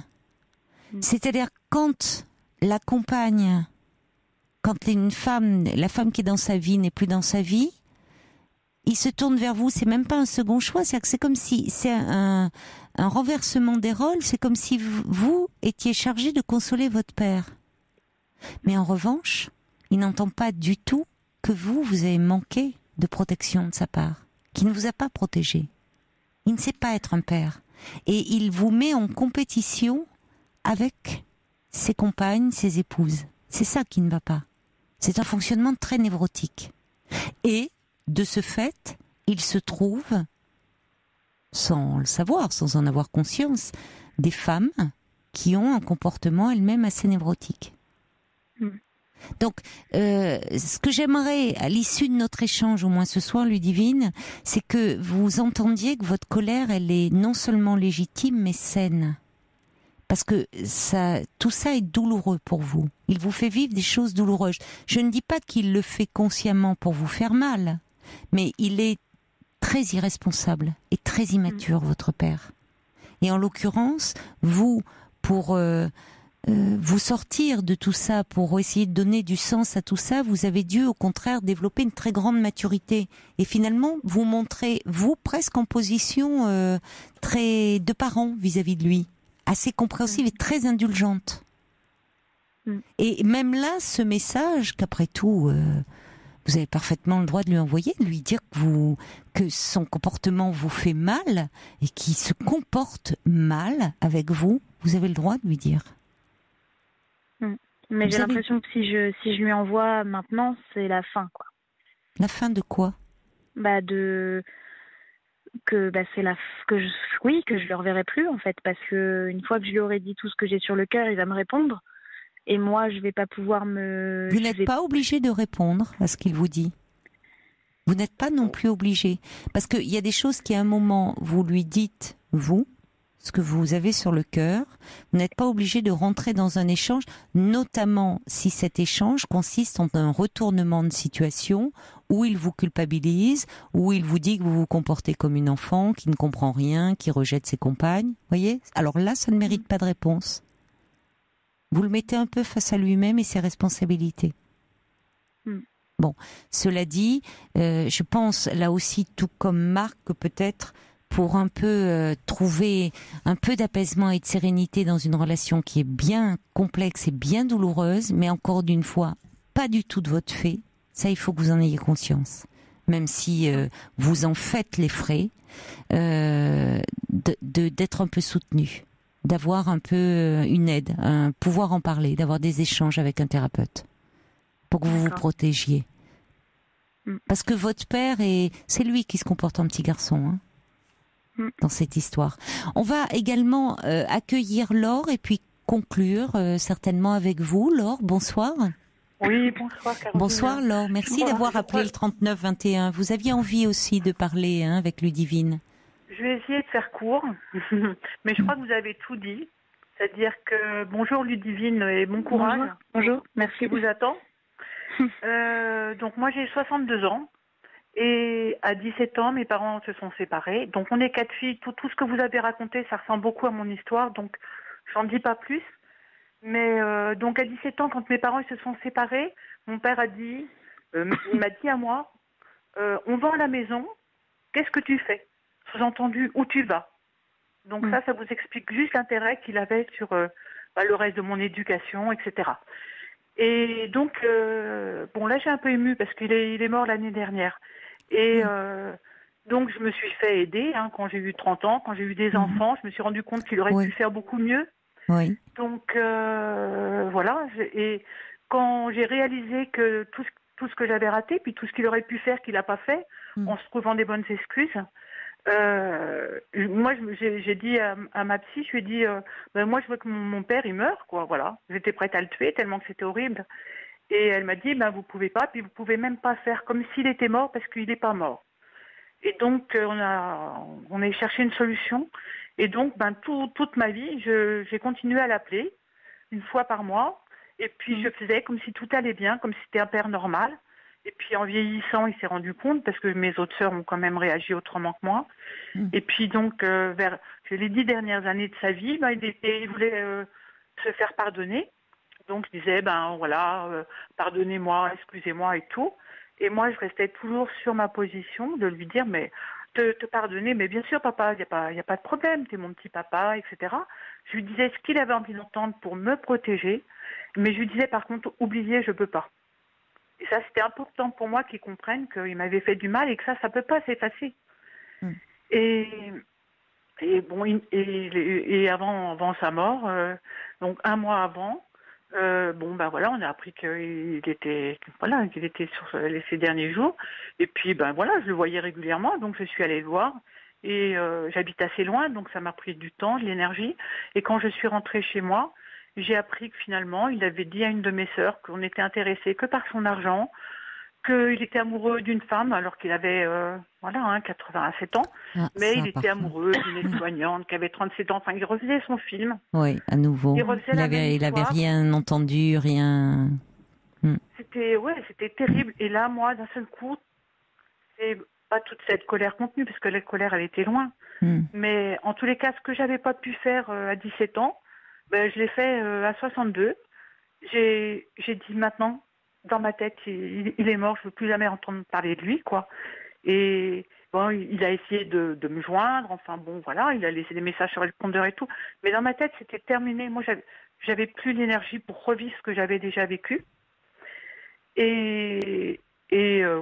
C'est-à-dire quand la compagne, quand la femme qui est dans sa vie n'est plus dans sa vie, il se tourne vers vous. C'est même pas un second choix. C'est-à-dire que c'est comme si c'est un renversement des rôles. C'est comme si vous étiez chargé de consoler votre père. Mais en revanche, il n'entend pas du tout que vous avez manqué de protection de sa part, qu'il ne vous a pas protégé. Il ne sait pas être un père. Et il vous met en compétition avec ses compagnes, ses épouses. C'est ça qui ne va pas. C'est un fonctionnement très névrotique. Et, de ce fait, il se trouve sans le savoir, sans en avoir conscience, des femmes qui ont un comportement elles-mêmes assez névrotique. Donc, ce que j'aimerais, à l'issue de notre échange, au moins ce soir, Ludivine, c'est que vous entendiez que votre colère, elle est non seulement légitime, mais saine. Parce que tout ça est douloureux pour vous. Il vous fait vivre des choses douloureuses. Je ne dis pas qu'il le fait consciemment pour vous faire mal, mais il est très irresponsable et très immature, votre père. Et en l'occurrence, vous, pour vous sortir de tout ça, pour essayer de donner du sens à tout ça, vous avez dû au contraire développer une très grande maturité. Et finalement, vous montrez, vous, presque en position très de parent vis-à-vis de lui, assez compréhensive et très indulgente. Et même là, ce message qu'après tout, vous avez parfaitement le droit de lui envoyer, de lui dire que son comportement vous fait mal et qu'il se comporte mal avec vous, vous avez le droit de lui dire. Mais j'ai l'impression que si je lui envoie maintenant, c'est la fin, quoi. La fin de quoi ? Que je le reverrai plus, en fait, parce que une fois que je lui aurai dit tout ce que j'ai sur le cœur, il va me répondre, et moi, je vais pas pouvoir me... Vous n'êtes pas obligé de répondre à ce qu'il vous dit. Vous n'êtes pas non plus obligé, parce qu'il y a des choses qui, à un moment, vous lui dites, vous, ce que vous avez sur le cœur, vous n'êtes pas obligé de rentrer dans un échange, notamment si cet échange consiste en un retournement de situation où il vous culpabilise, où il vous dit que vous vous comportez comme une enfant, qui ne comprend rien, qui rejette ses compagnes. Voyez ? Alors là, ça ne mérite pas de réponse. Vous le mettez un peu face à lui-même et ses responsabilités. Bon, cela dit, je pense là aussi, tout comme Marc, que peut-être pour un peu trouver un peu d'apaisement et de sérénité dans une relation qui est bien complexe et bien douloureuse, mais encore d'une fois, pas du tout de votre fait, ça il faut que vous en ayez conscience. Même si vous en faites les frais, d'être un peu soutenu, d'avoir un peu une aide, pouvoir en parler, d'avoir des échanges avec un thérapeute, pour que vous vous protégiez. Parce que votre père, c'est lui qui se comporte en petit garçon, hein, dans cette histoire. On va également accueillir Laure et puis conclure certainement avec vous. Laure, bonsoir. Oui, bonsoir Caroline. Bonsoir Laure, merci d'avoir appelé le 3921. Vous aviez envie aussi de parler avec Ludivine. Je vais essayer de faire court, mais je crois que vous avez tout dit. C'est-à-dire que bonjour Ludivine et bon courage. Bonjour. Merci. Qui vous attend. Donc moi j'ai 62 ans. Et à 17 ans, mes parents se sont séparés. Donc on est 4 filles. Tout ce que vous avez raconté, ça ressemble beaucoup à mon histoire. Donc j'en dis pas plus. Mais donc à 17 ans, quand mes parents se sont séparés, mon père a dit, il m'a dit à moi, on vend la maison, qu'est-ce que tu fais ? Sous-entendu, où tu vas ? Donc ça vous explique juste l'intérêt qu'il avait sur le reste de mon éducation, etc. Et donc, bon là j'ai un peu ému parce qu'il est mort l'année dernière. Et donc je me suis fait aider quand j'ai eu 30 ans, quand j'ai eu des enfants, je me suis rendu compte qu'il aurait pu faire beaucoup mieux. Oui. Donc voilà, et quand j'ai réalisé que tout ce que j'avais raté, puis tout ce qu'il aurait pu faire qu'il n'a pas fait, en se trouvant des bonnes excuses, moi j'ai dit à ma psy, je lui ai dit, moi je veux que mon père il meure, quoi, voilà. J'étais prête à le tuer tellement que c'était horrible. Et elle m'a dit, vous pouvez pas, puis vous pouvez même pas faire comme s'il était mort parce qu'il n'est pas mort. Et donc on a cherché une solution. Et donc toute ma vie, j'ai continué à l'appeler une fois par mois. Et puis je faisais comme si tout allait bien, comme si c'était un père normal. Et puis en vieillissant, il s'est rendu compte, parce que mes autres sœurs ont quand même réagi autrement que moi. Et puis donc vers les 10 dernières années de sa vie, il voulait se faire pardonner. Donc je disais, pardonnez-moi, excusez-moi et tout. Et moi, je restais toujours sur ma position de lui dire, mais te pardonner, mais bien sûr, papa, il n'y a pas de problème, t'es mon petit papa, etc. Je lui disais ce qu'il avait envie d'entendre pour me protéger, mais je lui disais, par contre, oubliez, je peux pas. Et ça, c'était important pour moi qu'il comprenne qu'il m'avait fait du mal et que ça peut pas s'effacer. Et avant sa mort, donc un mois avant, on a appris qu'il était sur ces derniers jours. Et puis, je le voyais régulièrement, donc je suis allée le voir. Et j'habite assez loin, donc ça m'a pris du temps, de l'énergie. Et quand je suis rentrée chez moi, j'ai appris que finalement, il avait dit à une de mes sœurs qu'on n'était intéressé que par son argent, qu'il était amoureux d'une femme alors qu'il avait 87 ans, mais il était amoureux d'une aide-soignante qui avait 37 ans. Enfin, il refaisait son film. Oui, à nouveau. Il avait rien entendu, rien. C'était terrible. Et là, moi, d'un seul coup, c'est pas toute cette colère contenue, parce que la colère, elle était loin. Mais en tous les cas, ce que j'avais pas pu faire à 17 ans, je l'ai fait à 62. J'ai dit maintenant, dans ma tête, il est mort, je veux plus jamais entendre parler de lui, quoi. Et bon, il a essayé de me joindre, enfin bon, voilà, il a laissé des messages sur le répondeur et tout. Mais dans ma tête, c'était terminé. Moi, j'avais plus l'énergie pour revivre ce que j'avais déjà vécu. Et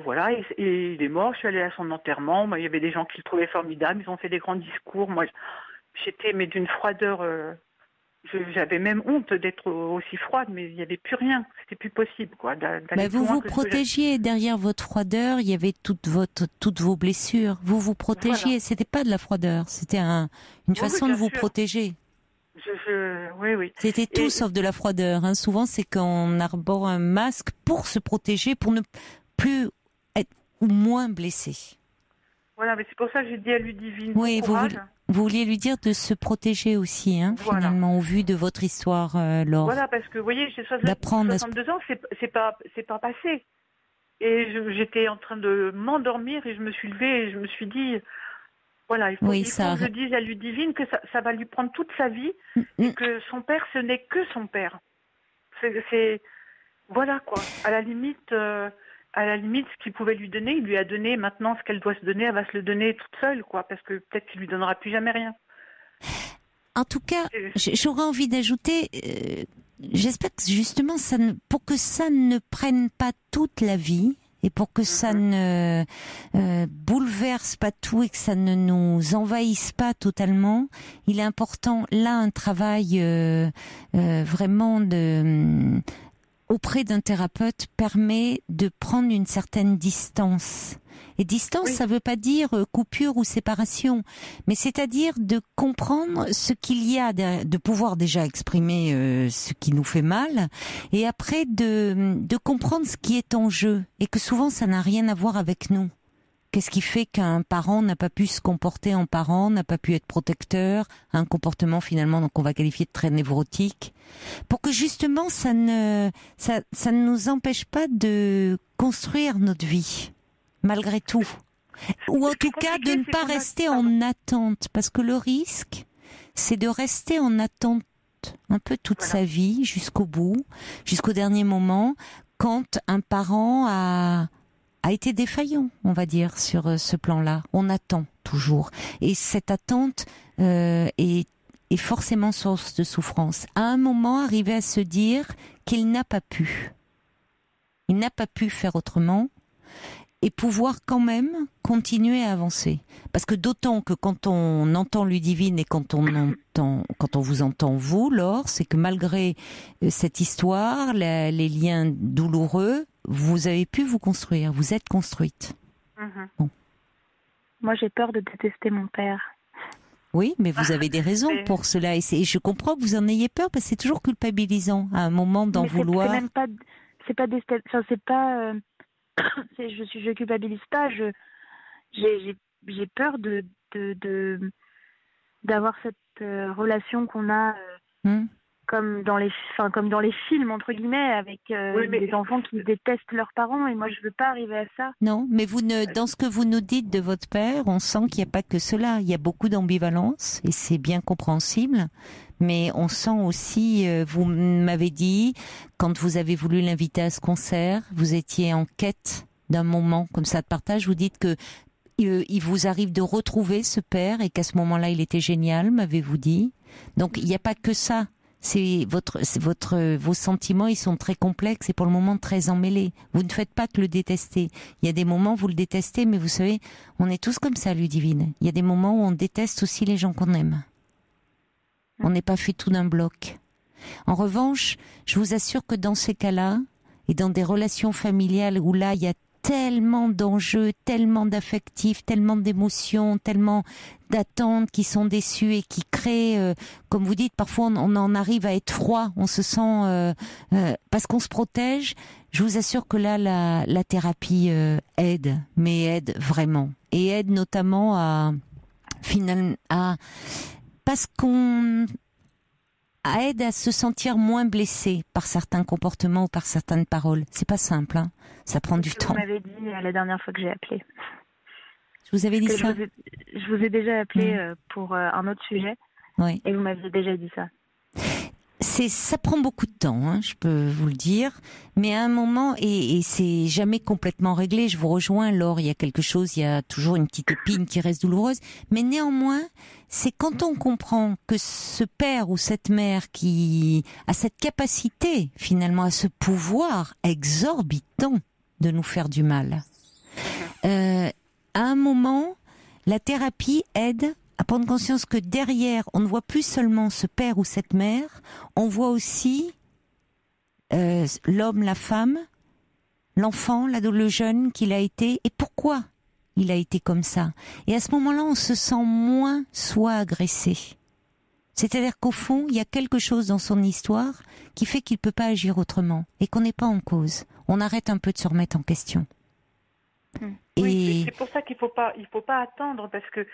voilà, et il est mort. Je suis allée à son enterrement. Moi, il y avait des gens qui le trouvaient formidable. Ils ont fait des grands discours. Moi, j'étais d'une froideur. J'avais même honte d'être aussi froide, mais il n'y avait plus rien. C'était plus possible, quoi. Vous vous protégiez derrière votre froideur. Il y avait toutes vos blessures. Vous vous protégiez. Voilà. C'était pas de la froideur. C'était une façon de vous protéger. Oui. C'était tout sauf de la froideur. Hein. Souvent, c'est qu'on arbore un masque pour se protéger, pour ne plus être ou moins blessé. Voilà, mais c'est pour ça que j'ai dit à Ludivine. Oui, vous vouliez lui dire de se protéger aussi, hein, voilà. Finalement, au vu de votre histoire, Laure. Voilà, parce que vous voyez, j'ai 62 ans, c'est pas passé. Et j'étais en train de m'endormir et je me suis levée et je me suis dit. Voilà, il faut que je dise à Ludivine que ça va lui prendre toute sa vie et que son père, ce n'est que son père. Voilà quoi. À la limite, ce qu'il pouvait lui donner, il lui a donné. Maintenant, ce qu'elle doit se donner, elle va se le donner toute seule, quoi, parce que peut-être qu'il lui donnera plus jamais rien. En tout cas, j'aurais envie d'ajouter. J'espère que justement, pour que ça ne prenne pas toute la vie. Et pour que ça ne bouleverse pas tout et que ça ne nous envahisse pas totalement, il est important, là, un travail vraiment auprès d'un thérapeute permet de prendre une certaine distance. Et distance, ça veut pas dire coupure ou séparation, mais c'est-à-dire de comprendre ce qu'il y a, de pouvoir déjà exprimer ce qui nous fait mal, et après de comprendre ce qui est en jeu, et que souvent ça n'a rien à voir avec nous. Qu'est-ce qui fait qu'un parent n'a pas pu se comporter en parent, n'a pas pu être protecteur, un comportement finalement qu'on va qualifier de très névrotique, pour que justement ça ne nous empêche pas de construire notre vie. Malgré tout. Ou en tout cas de ne pas rester en attente. Parce que le risque, c'est de rester en attente un peu toute sa vie, jusqu'au bout, jusqu'au dernier moment, quand un parent a été défaillant, on va dire, sur ce plan-là. On attend toujours. Et cette attente est forcément source de souffrance. À un moment, arriver à se dire qu'il n'a pas pu. Il n'a pas pu faire autrement. Et pouvoir quand même continuer à avancer. Parce que d'autant que quand on entend Ludivine et quand on vous entend vous, Laure, c'est que malgré cette histoire, les liens douloureux, vous avez pu vous construire, vous êtes construite. Bon. Moi, j'ai peur de détester mon père. Oui, mais vous avez des raisons pour cela. Et je comprends que vous en ayez peur, parce que c'est toujours culpabilisant à un moment d'en vouloir. C'est même pas, je culpabilise pas, j'ai peur d'avoir cette relation qu'on a comme dans les films entre guillemets avec des enfants qui détestent leurs parents, et moi je veux pas arriver à ça. Non, mais dans ce que vous nous dites de votre père, on sent qu'il n'y a pas que cela, il y a beaucoup d'ambivalence et c'est bien compréhensible. Mais on sent aussi, vous m'avez dit, quand vous avez voulu l'inviter à ce concert, vous étiez en quête d'un moment comme ça de partage. Vous dites que il vous arrive de retrouver ce père et qu'à ce moment-là, il était génial, m'avez-vous dit. Donc, il n'y a pas que ça. Vos sentiments, ils sont très complexes et pour le moment très emmêlés. Vous ne faites pas que le détester. Il y a des moments où vous le détestez, mais vous savez, on est tous comme ça, Ludivine. Il y a des moments où on déteste aussi les gens qu'on aime. On n'est pas fait tout d'un bloc. En revanche, je vous assure que dans ces cas-là, et dans des relations familiales où là, il y a tellement d'enjeux, tellement d'affectifs, tellement d'émotions, tellement d'attentes qui sont déçues et qui créent, comme vous dites, parfois on en arrive à être froid, on se sent parce qu'on se protège. Je vous assure que là, la thérapie aide, mais aide vraiment, et aide notamment parce qu'on aide à se sentir moins blessé par certains comportements ou par certaines paroles. C'est pas simple, hein. Ça prend du temps. Vous m'avez dit la dernière fois que j'ai appelé. Je vous avais dit ça. Je vous ai déjà appelé pour un autre sujet. Oui. Et vous m'aviez déjà dit ça. Ça prend beaucoup de temps, hein, je peux vous le dire, mais à un moment, et c'est jamais complètement réglé, je vous rejoins, Laure, il y a quelque chose, il y a toujours une petite épine qui reste douloureuse, mais néanmoins, c'est quand on comprend que ce père ou cette mère qui a cette capacité, finalement, à ce pouvoir exorbitant de nous faire du mal, à un moment, la thérapie aide à prendre conscience que derrière, on ne voit plus seulement ce père ou cette mère, on voit aussi l'homme, la femme, l'enfant, le jeune qu'il a été, et pourquoi il a été comme ça. Et à ce moment-là, on se sent moins soi agressé. C'est-à-dire qu'au fond, il y a quelque chose dans son histoire qui fait qu'il ne peut pas agir autrement, et qu'on n'est pas en cause. On arrête un peu de se remettre en question. Oui, c'est pour ça qu'il faut pas attendre, parce que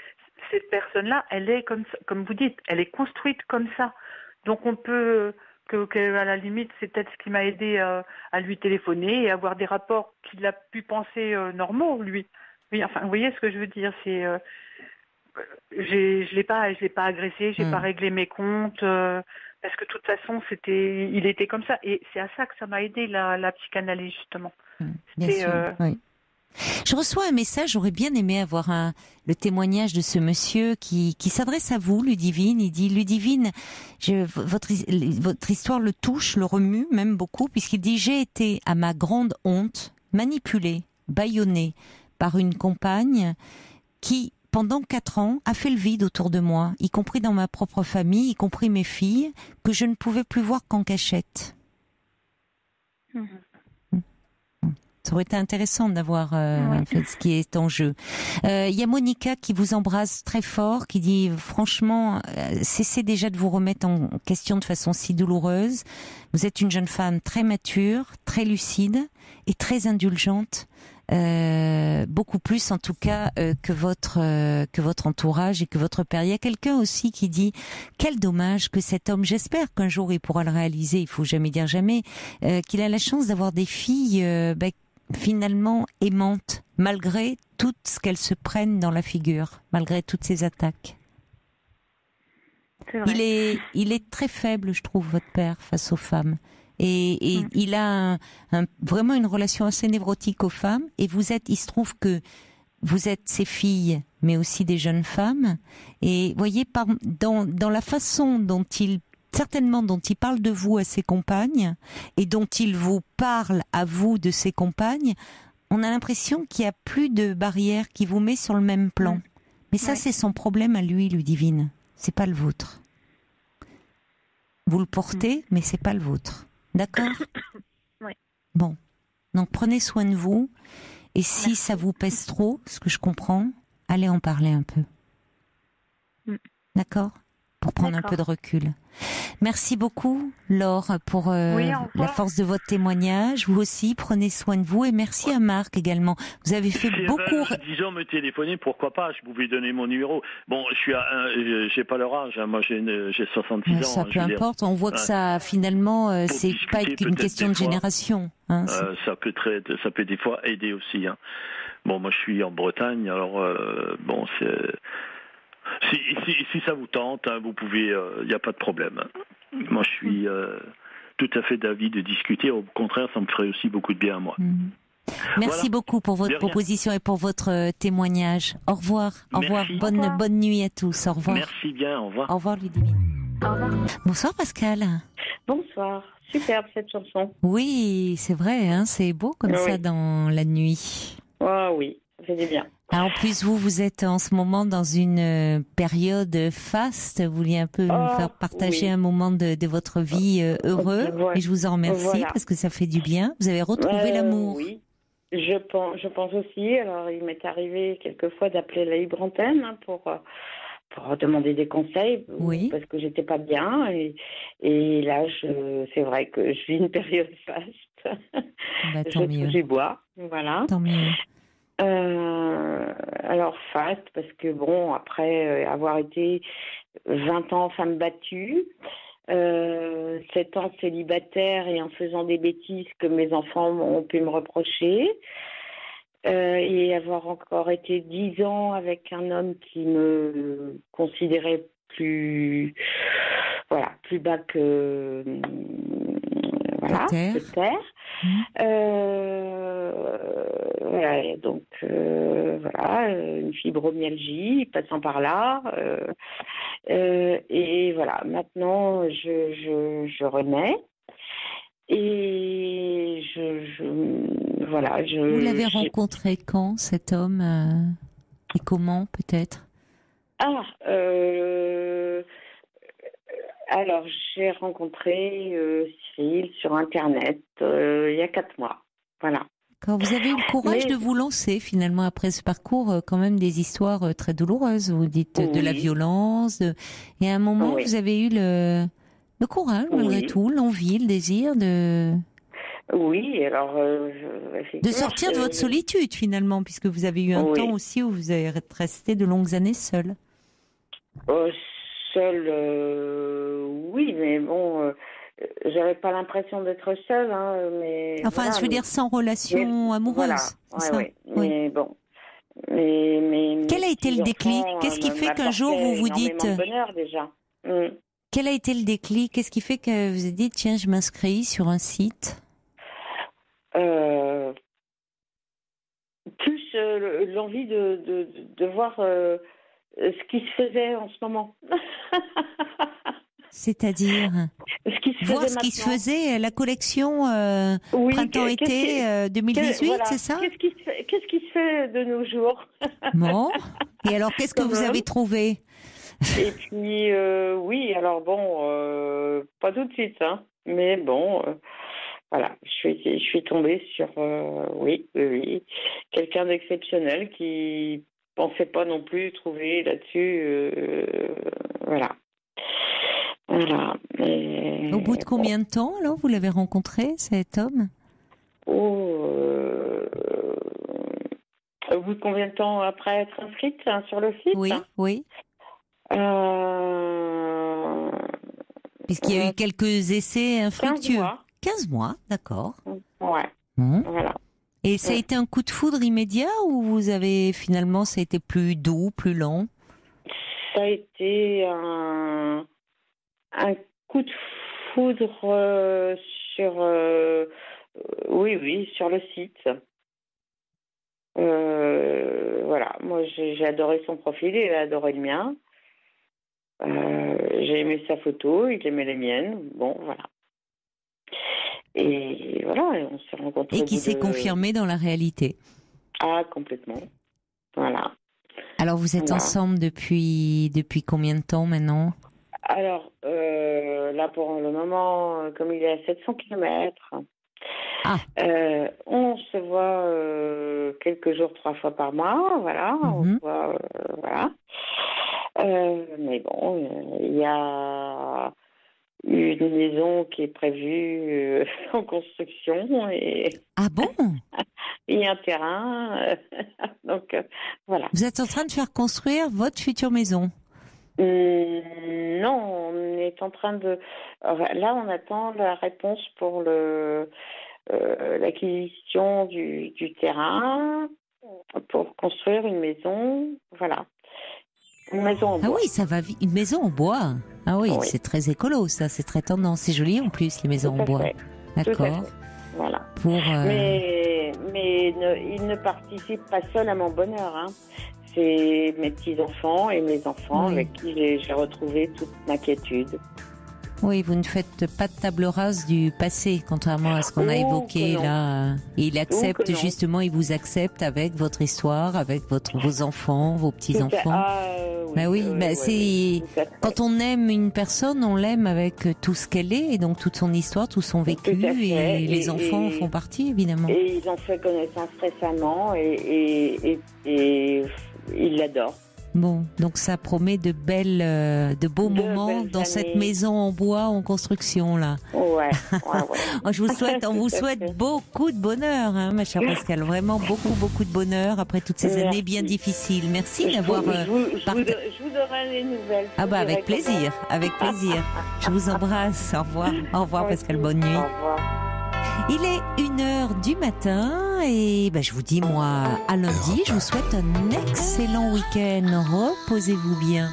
cette personne-là, elle est comme vous dites, elle est construite comme ça. Donc on peut, à la limite, c'est peut-être ce qui m'a aidé à lui téléphoner et avoir des rapports qu'il a pu penser normaux, lui. Oui, enfin, vous voyez ce que je veux dire, c'est, je l'ai pas agressé, j'ai pas réglé mes comptes, parce que de toute façon, il était comme ça, et c'est à ça que ça m'a aidé la psychanalyse justement. Bien sûr, oui. Je reçois un message, j'aurais bien aimé avoir le témoignage de ce monsieur qui s'adresse à vous, Ludivine. Il dit, Ludivine, votre histoire le touche, le remue même beaucoup, puisqu'il dit, j'ai été à ma grande honte manipulée, bâillonnée par une compagne qui, pendant 4 ans, a fait le vide autour de moi, y compris dans ma propre famille, y compris mes filles, que je ne pouvais plus voir qu'en cachette. Ça aurait été intéressant d'avoir en fait, ce qui est en jeu. Il y a Monica qui vous embrasse très fort, qui dit franchement, cessez déjà de vous remettre en question de façon si douloureuse. Vous êtes une jeune femme très mature, très lucide et très indulgente. Beaucoup plus en tout cas que votre entourage et que votre père. Il y a quelqu'un aussi qui dit quel dommage que cet homme, j'espère qu'un jour il pourra le réaliser, il faut jamais dire jamais, qu'il a la chance d'avoir des filles finalement aimantes, malgré tout ce qu'elles se prennent dans la figure, malgré toutes ces attaques. Il est très faible, je trouve, votre père, face aux femmes. Et il a vraiment une relation assez névrotique aux femmes. Et il se trouve que vous êtes ses filles, mais aussi des jeunes femmes. Et voyez, dans la façon dont il parle de vous à ses compagnes, et dont il vous parle à vous de ses compagnes, on a l'impression qu'il n'y a plus de barrière, qui vous met sur le même plan. Mais ça, c'est son problème à lui, Ludivine. C'est pas le vôtre. Vous le portez, mais c'est pas le vôtre. D'accord ? Oui. Bon. Donc, prenez soin de vous. Et si ça vous pèse trop, ce que je comprends, allez en parler un peu. D'accord ? Pour prendre un peu de recul. Merci beaucoup, Laure, pour la force de votre témoignage. Vous aussi, prenez soin de vous. Et merci à Marc également. Vous avez fait beaucoup... Disons, me téléphoner, pourquoi pas. Je pouvais donner mon numéro. Bon, j'ai pas leur âge. Hein. Moi, j'ai 66 ans. Ça peu importe. On voit que ça, finalement, c'est pas une question de génération. Hein, ça peut des fois aider aussi. Hein. Bon, moi, je suis en Bretagne. Alors, bon, c'est... Si ça vous tente, hein, vous pouvez, il n'y a pas de problème. Moi, je suis tout à fait d'avis de discuter. Au contraire, ça me ferait aussi beaucoup de bien à moi. Merci beaucoup pour votre proposition et pour votre témoignage. Au revoir. Au revoir. Bonne nuit à tous. Au revoir. Merci bien. Au revoir. Au revoir, Ludivine. Au revoir. Bonsoir, Pascal. Bonsoir. Superbe cette chanson. Oui, c'est vrai. Hein, c'est beau comme ça dans la nuit. Oh oui, ça fait du bien. En plus, vous êtes en ce moment dans une période faste. Vous vouliez un peu nous faire partager un moment de votre vie heureux. Et je vous en remercie parce que ça fait du bien. Vous avez retrouvé l'amour. Oui, Je pense aussi. Alors, il m'est arrivé quelquefois d'appeler la libre antenne pour demander des conseils, parce que j'étais pas bien. Et là, c'est vrai que je vis une période faste. Tant je mieux. touche du bois, voilà. Tant mieux. Alors faste, parce que bon, après avoir été 20 ans femme battue, 7 ans célibataire et en faisant des bêtises que mes enfants ont pu me reprocher, et avoir encore été 10 ans avec un homme qui me considérait plus bas que terre. Voilà, donc une fibromyalgie passant par là, et voilà, maintenant je renais. Et Vous l'avez rencontré quand, cet homme, et comment, peut-être? Alors, j'ai rencontré Cyril sur Internet il y a 4 mois. Voilà. Quand vous avez eu le courage de vous lancer, finalement, après ce parcours, quand même des histoires très douloureuses. Vous dites de la violence. Et à un moment, vous avez eu le courage, malgré tout, l'envie, le désir de... Oui, alors... de sortir de votre solitude, finalement, puisque vous avez eu un temps aussi où vous avez resté de longues années seule. Seule, oui, mais bon... j'avais pas l'impression d'être seule, mais... Enfin, je veux dire, sans relation amoureuse. Voilà, mais bon... Mais quel a été le déclic? Qu'est-ce qui fait qu'un jour vous vous dites... de bonheur, déjà. Quel a été le déclic? Qu'est-ce qui fait que vous vous êtes dit, tiens, je m'inscris sur un site? Plus l'envie de voir ce qui se faisait en ce moment. C'est-à-dire voir ce qui se faisait, la collection printemps-été 2018, c'est ça? Qu'est-ce qui se fait de nos jours? Bon. Et alors, qu'est-ce que vous avez trouvé? Et puis, oui, alors bon, pas tout de suite, mais bon, voilà, je suis tombée sur, oui, quelqu'un d'exceptionnel qui pensait pas non plus trouver là-dessus, voilà. Et, au bout de combien de temps, alors, vous l'avez rencontré, cet homme? Au bout de combien de temps après être inscrite sur le site? Oui. Puisqu'il y a eu quelques essais infructueux. 15 mois, d'accord. Ouais. Voilà. Et ça a été un coup de foudre immédiat ou vous avez finalement, ça a été plus doux, plus lent? Ça a été un coup de foudre sur sur le site. Voilà, moi j'ai adoré son profil, il a adoré le mien. J'ai aimé sa photo, il aimait les miennes. Bon, voilà. Et voilà, on s'est rencontrés. Et qui s'est confirmé dans la réalité. Ah, complètement. Voilà. Alors, vous êtes ensemble depuis combien de temps maintenant? Alors, là, pour le moment, comme il est à 700 km, on se voit quelques jours, 3 fois par mois, voilà. On se voit, voilà. Mais bon, il y a une maison qui est prévue en construction et... Ah bon? Il y a un terrain, donc voilà. Vous êtes en train de faire construire votre future maison? Non, on est en train de... Là, on attend la réponse pour l'acquisition du terrain pour construire une maison, voilà. Une maison en bois. Ah oui, ça va vite. Une maison en bois. Ah oui, c'est très écolo, ça. C'est très tendance. C'est joli en plus, les maisons en bois. D'accord. Voilà. Pour, Mais il ne participe pas seul à mon bonheur. C'est mes petits-enfants et mes enfants avec qui j'ai retrouvé toute ma quiétude. Oui, vous ne faites pas de table rase du passé, contrairement à ce qu'on a évoqué là. Et il accepte justement, il vous accepte avec votre histoire, avec vos enfants, vos petits-enfants. Quand on aime une personne, on l'aime avec tout ce qu'elle est, et donc toute son histoire, tout son vécu, et les enfants en font partie, évidemment. Et ils ont fait connaissance récemment, et ils l'adorent. Bon, donc ça promet de beaux moments dans cette maison en bois en construction là. Ouais. On vous souhaite beaucoup de bonheur, hein, ma chère Pascale. Vraiment beaucoup de bonheur après toutes ces années bien difficiles. Merci d'avoir. Je vous donnerai les nouvelles. Avec plaisir. Je vous embrasse. Au revoir Pascale. Bonne nuit. Au revoir. Il est 1h du matin et je vous dis moi à lundi. Je vous souhaite un excellent week-end. Reposez-vous bien.